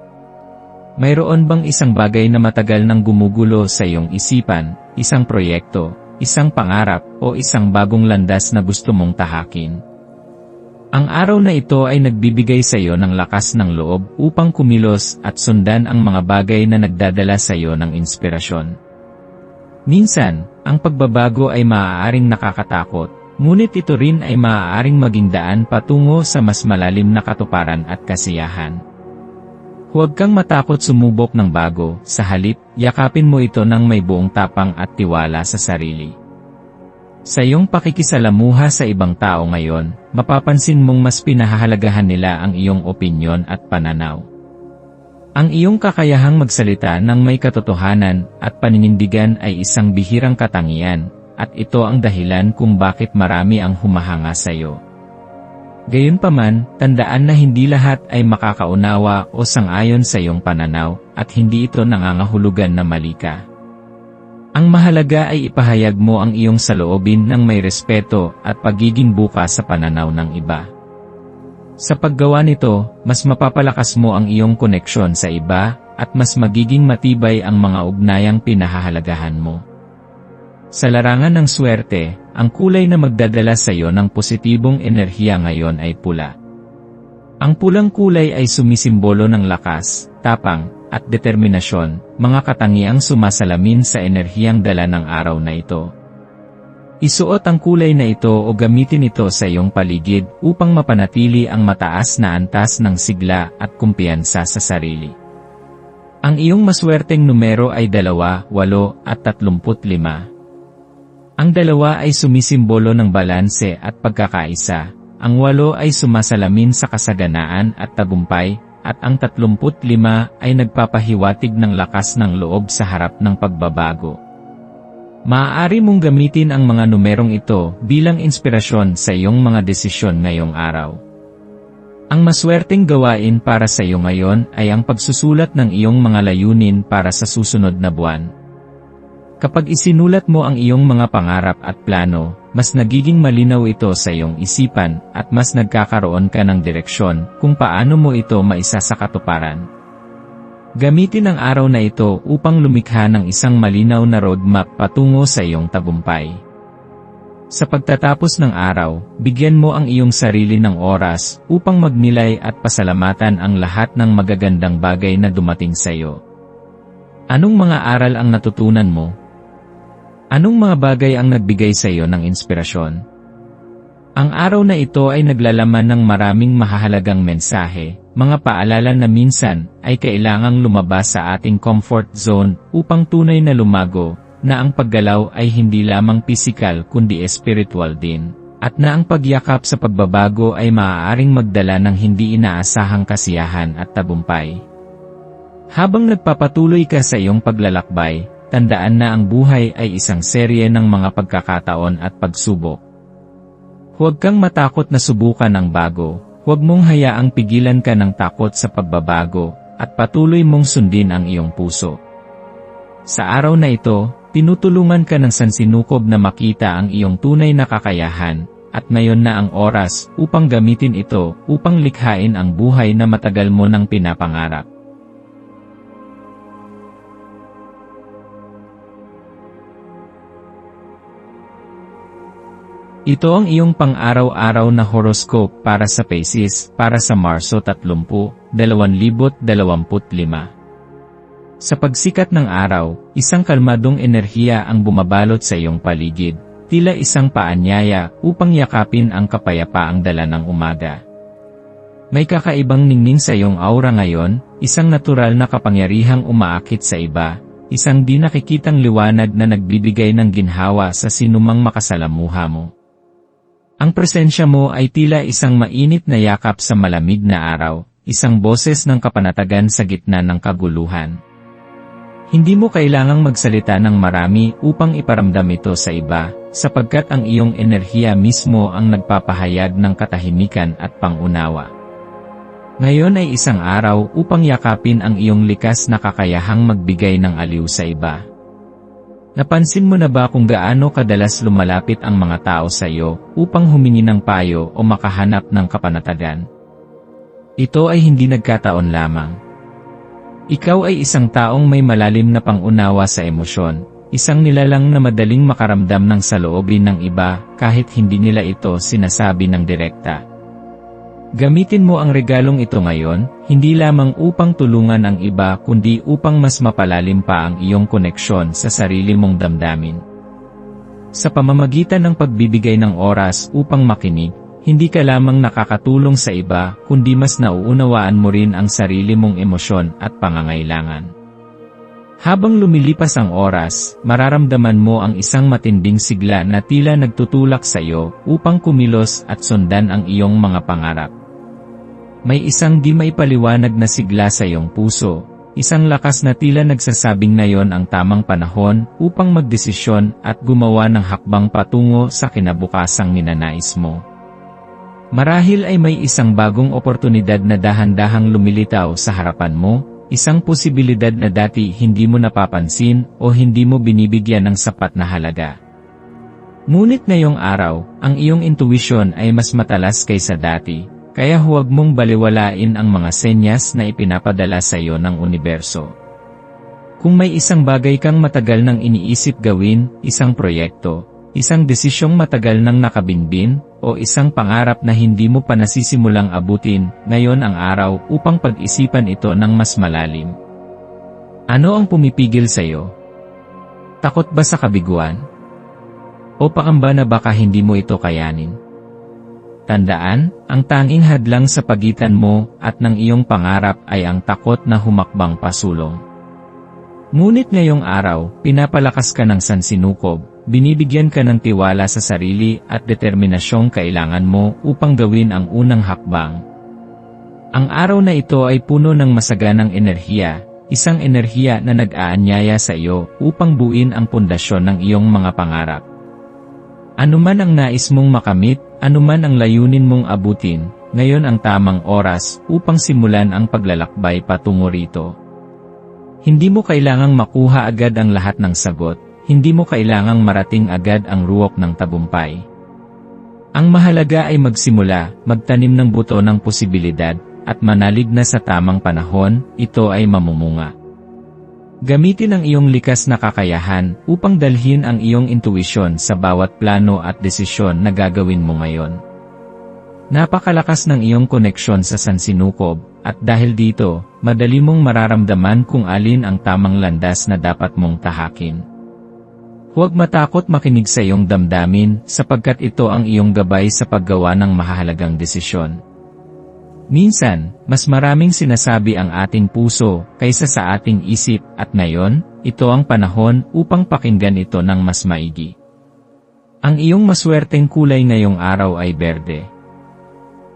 Mayroon bang isang bagay na matagal nang gumugulo sa iyong isipan, isang proyekto, isang pangarap, o isang bagong landas na gusto mong tahakin? Ang araw na ito ay nagbibigay sa iyo ng lakas ng loob upang kumilos at sundan ang mga bagay na nagdadala sa iyo ng inspirasyon. Minsan, ang pagbabago ay maaaring nakakatakot, ngunit ito rin ay maaaring maging daan patungo sa mas malalim na katuparan at kasiyahan. Huwag kang matakot sumubok ng bago, sa halip, yakapin mo ito ng may buong tapang at tiwala sa sarili. Sa iyong pakikisalamuha sa ibang tao ngayon, mapapansin mong mas pinahahalagahan nila ang iyong opinyon at pananaw. Ang iyong kakayahang magsalita ng may katotohanan at paninindigan ay isang bihirang katangian, at ito ang dahilan kung bakit marami ang humahanga sa iyo. Gayunpaman, tandaan na hindi lahat ay makakaunawa o sang-ayon sa iyong pananaw, at hindi ito nangangahulugan na mali ka. Ang mahalaga ay ipahayag mo ang iyong saloobin ng may respeto at pagiging bukas sa pananaw ng iba. Sa paggawa nito, mas mapapalakas mo ang iyong koneksyon sa iba, at mas magiging matibay ang mga ugnayang pinahahalagahan mo. Sa larangan ng swerte, ang kulay na magdadala sa iyo ng positibong enerhiya ngayon ay pula. Ang pulang kulay ay sumisimbolo ng lakas, tapang, at determinasyon, mga katangiang sumasalamin sa enerhiyang dala ng araw na ito. Isuot ang kulay na ito o gamitin ito sa iyong paligid upang mapanatili ang mataas na antas ng sigla at kumpiyansa sa sarili. Ang iyong maswerteng numero ay 2, 8 at 35. Ang 2 ay sumisimbolo ng balanse at pagkakaisa, ang 8 ay sumasalamin sa kasaganaan at tagumpay, at ang 35 ay nagpapahiwatig ng lakas ng loob sa harap ng pagbabago. Maaari mong gamitin ang mga numerong ito bilang inspirasyon sa iyong mga desisyon ngayong araw. Ang maswerteng gawain para sa iyo ngayon ay ang pagsusulat ng iyong mga layunin para sa susunod na buwan. Kapag isinulat mo ang iyong mga pangarap at plano, mas nagiging malinaw ito sa iyong isipan at mas nagkakaroon ka ng direksyon kung paano mo ito maisasakatuparan. Gamitin ang araw na ito upang lumikha ng isang malinaw na roadmap patungo sa iyong tagumpay. Sa pagtatapos ng araw, bigyan mo ang iyong sarili ng oras upang magnilay at pasalamatan ang lahat ng magagandang bagay na dumating sa iyo. Anong mga aral ang natutunan mo? Anong mga bagay ang nagbigay sa iyo ng inspirasyon? Ang araw na ito ay naglalaman ng maraming mahahalagang mensahe, mga paalala na minsan ay kailangang lumabas sa ating comfort zone upang tunay na lumago, na ang paggalaw ay hindi lamang pisikal kundi espiritual din, at na ang pagyakap sa pagbabago ay maaaring magdala ng hindi inaasahang kasiyahan at tagumpay. Habang nagpapatuloy ka sa iyong paglalakbay, tandaan na ang buhay ay isang serye ng mga pagkakataon at pagsubok. Huwag kang matakot na subukan ang bago, huwag mong hayaang pigilan ka ng takot sa pagbabago, at patuloy mong sundin ang iyong puso. Sa araw na ito, tinutulungan ka ng sansinukob na makita ang iyong tunay na kakayahan, at ngayon na ang oras upang gamitin ito upang likhain ang buhay na matagal mo nang pinapangarap. Ito ang iyong pang-araw-araw na horoscope para sa Pisces para sa Marso 30, 2025. Sa pagsikat ng araw, isang kalmadong enerhiya ang bumabalot sa iyong paligid, tila isang paanyaya upang yakapin ang kapayapaang dala ng umaga. May kakaibang ningning sa iyong aura ngayon, isang natural na kapangyarihang umaakit sa iba, isang di nakikitang liwanag na nagbibigay ng ginhawa sa sinumang makasalamuha mo. Ang presensya mo ay tila isang mainit na yakap sa malamig na araw, isang boses ng kapanatagan sa gitna ng kaguluhan. Hindi mo kailangang magsalita ng marami upang iparamdam ito sa iba, sapagkat ang iyong enerhiya mismo ang nagpapahayag ng katahimikan at pangunawa. Ngayon ay isang araw upang yakapin ang iyong likas na kakayahang magbigay ng aliw sa iba. Napansin mo na ba kung gaano kadalas lumalapit ang mga tao sa iyo upang humingi ng payo o makahanap ng kapanatagan? Ito ay hindi nagkataon lamang. Ikaw ay isang taong may malalim na pangunawa sa emosyon, isang nilalang na madaling makaramdam ng saloobin ng iba kahit hindi nila ito sinasabi ng direkta. Gamitin mo ang regalong ito ngayon, hindi lamang upang tulungan ang iba kundi upang mas mapalalim pa ang iyong koneksyon sa sarili mong damdamin. Sa pamamagitan ng pagbibigay ng oras upang makinig, hindi ka lamang nakakatulong sa iba kundi mas nauunawaan mo rin ang sarili mong emosyon at pangangailangan. Habang lumilipas ang oras, mararamdaman mo ang isang matinding sigla na tila nagtutulak sa iyo upang kumilos at sundan ang iyong mga pangarap. May isang di maipaliwanag na sigla sa iyong puso, isang lakas na tila nagsasabing ngayon ang tamang panahon upang magdesisyon at gumawa ng hakbang patungo sa kinabukasang ninanais mo. Marahil ay may isang bagong oportunidad na dahan-dahang lumilitaw sa harapan mo, isang posibilidad na dati hindi mo napapansin o hindi mo binibigyan ng sapat na halaga. Ngunit ngayong araw, ang iyong intuition ay mas matalas kaysa dati, kaya huwag mong baliwalain ang mga senyas na ipinapadala sa iyo ng universo. Kung may isang bagay kang matagal nang iniisip gawin, isang proyekto, isang desisyong matagal nang nakabinbin, o isang pangarap na hindi mo pa nasisimulang abutin, ngayon ang araw upang pag-isipan ito ng mas malalim. Ano ang pumipigil sa iyo? Takot ba sa kabiguan? O pakamba na baka hindi mo ito kayanin? Tandaan, ang tanging hadlang sa pagitan mo at ng iyong pangarap ay ang takot na humakbang pasulong. Ngunit ngayong araw, pinapalakas ka ng sansinukob, binibigyan ka ng tiwala sa sarili at determinasyong kailangan mo upang gawin ang unang hakbang. Ang araw na ito ay puno ng masaganang enerhiya, isang enerhiya na nag-aanyaya sa iyo upang buuin ang pundasyon ng iyong mga pangarap. Anuman ang nais mong makamit, anuman ang layunin mong abutin, ngayon ang tamang oras upang simulan ang paglalakbay patungo rito. Hindi mo kailangang makuha agad ang lahat ng sagot, hindi mo kailangang marating agad ang ruwok ng tagumpay. Ang mahalaga ay magsimula, magtanim ng buto ng posibilidad, at manalig na sa tamang panahon, ito ay mamumunga. Gamitin ang iyong likas na kakayahan upang dalhin ang iyong intuisyon sa bawat plano at desisyon na gagawin mo ngayon. Napakalakas ng iyong koneksyon sa sansinukob, at dahil dito, madali mong mararamdaman kung alin ang tamang landas na dapat mong tahakin. Huwag matakot makinig sa iyong damdamin sapagkat ito ang iyong gabay sa paggawa ng mahalagang desisyon. Minsan, mas maraming sinasabi ang ating puso kaysa sa ating isip at ngayon, ito ang panahon upang pakinggan ito ng mas maigi. Ang iyong maswerteng kulay ngayong araw ay berde.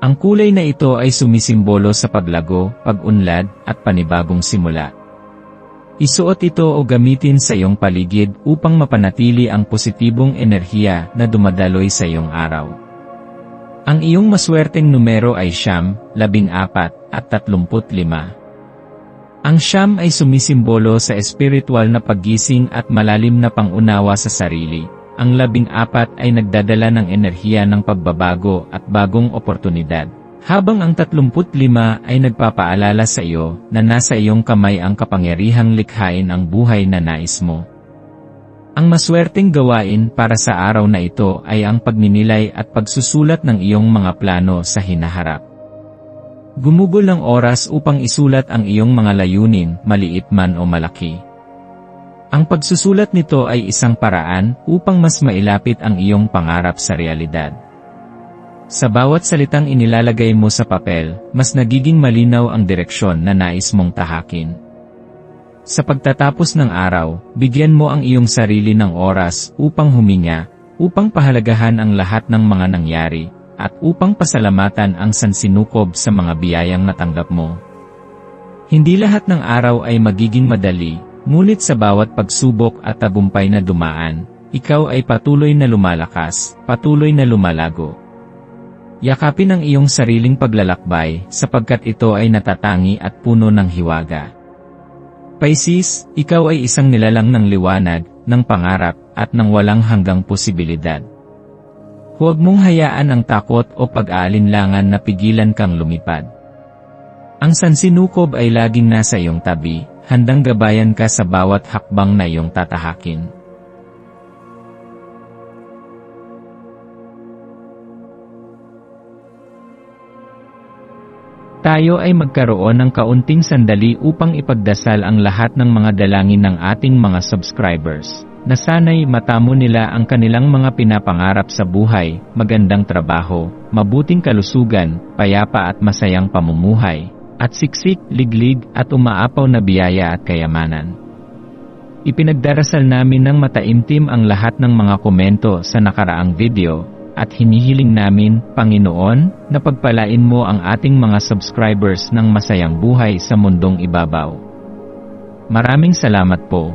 Ang kulay na ito ay sumisimbolo sa paglago, pag-unlad, at panibagong simula. Isuot ito o gamitin sa iyong paligid upang mapanatili ang positibong enerhiya na dumadaloy sa iyong araw. Ang iyong maswerteng numero ay 9, 14, at 35. Ang 9 ay sumisimbolo sa espiritual na paggising at malalim na pangunawa sa sarili. Ang 14 ay nagdadala ng enerhiya ng pagbabago at bagong oportunidad. Habang ang 35 ay nagpapaalala sa iyo na nasa iyong kamay ang kapangyarihang likhain ang buhay na nais mo. Ang maswerteng gawain para sa araw na ito ay ang pagninilay at pagsusulat ng iyong mga plano sa hinaharap. Gumugol ng oras upang isulat ang iyong mga layunin, maliit man o malaki. Ang pagsusulat nito ay isang paraan upang mas mailapit ang iyong pangarap sa realidad. Sa bawat salitang inilalagay mo sa papel, mas nagiging malinaw ang direksyon na nais mong tahakin. Sa pagtatapos ng araw, bigyan mo ang iyong sarili ng oras upang huminga, upang pahalagahan ang lahat ng mga nangyari, at upang pasalamatan ang sansinukob sa mga biyayang natanggap mo. Hindi lahat ng araw ay magiging madali, ngunit sa bawat pagsubok at tagumpay na dumaan, ikaw ay patuloy na lumalakas, patuloy na lumalago. Yakapin ang iyong sariling paglalakbay, sapagkat ito ay natatangi at puno ng hiwaga. Pisces, ikaw ay isang nilalang ng liwanag, ng pangarap, at ng walang hanggang posibilidad. Huwag mong hayaan ang takot o pag-aalinlangan na pigilan kang lumipad. Ang sansinukob ay laging nasa iyong tabi, handang gabayan ka sa bawat hakbang na iyong tatahakin. Tayo ay magkaroon ng kaunting sandali upang ipagdasal ang lahat ng mga dalangin ng ating mga subscribers, na sana'y matamo nila ang kanilang mga pinapangarap sa buhay, magandang trabaho, mabuting kalusugan, payapa at masayang pamumuhay, at siksik, liglig, at umaapaw na biyaya at kayamanan. Ipinagdarasal namin ng mataimtim ang lahat ng mga komento sa nakaraang video, at hinihiling namin, Panginoon, na pagpalain mo ang ating mga subscribers ng masayang buhay sa mundong ibabaw. Maraming salamat po.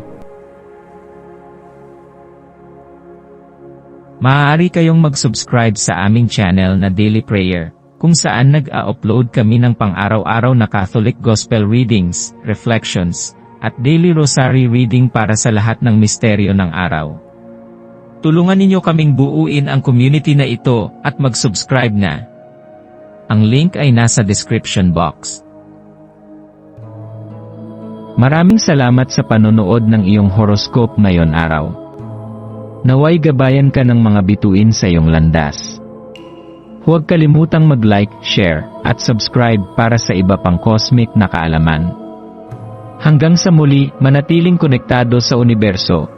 Maaari kayong mag-subscribe sa aming channel na Daily Prayer, kung saan nag-a-upload kami ng pang-araw-araw na Catholic Gospel Readings, Reflections, at Daily Rosary Reading para sa lahat ng misteryo ng araw. Tulungan ninyo kaming buuin ang community na ito at mag-subscribe na. Ang link ay nasa description box. Maraming salamat sa panonood ng iyong horoscope ngayon araw. Naway gabayan ka ng mga bituin sa iyong landas. Huwag kalimutang mag-like, share, at subscribe para sa iba pang cosmic na kaalaman. Hanggang sa muli, manatiling konektado sa universo,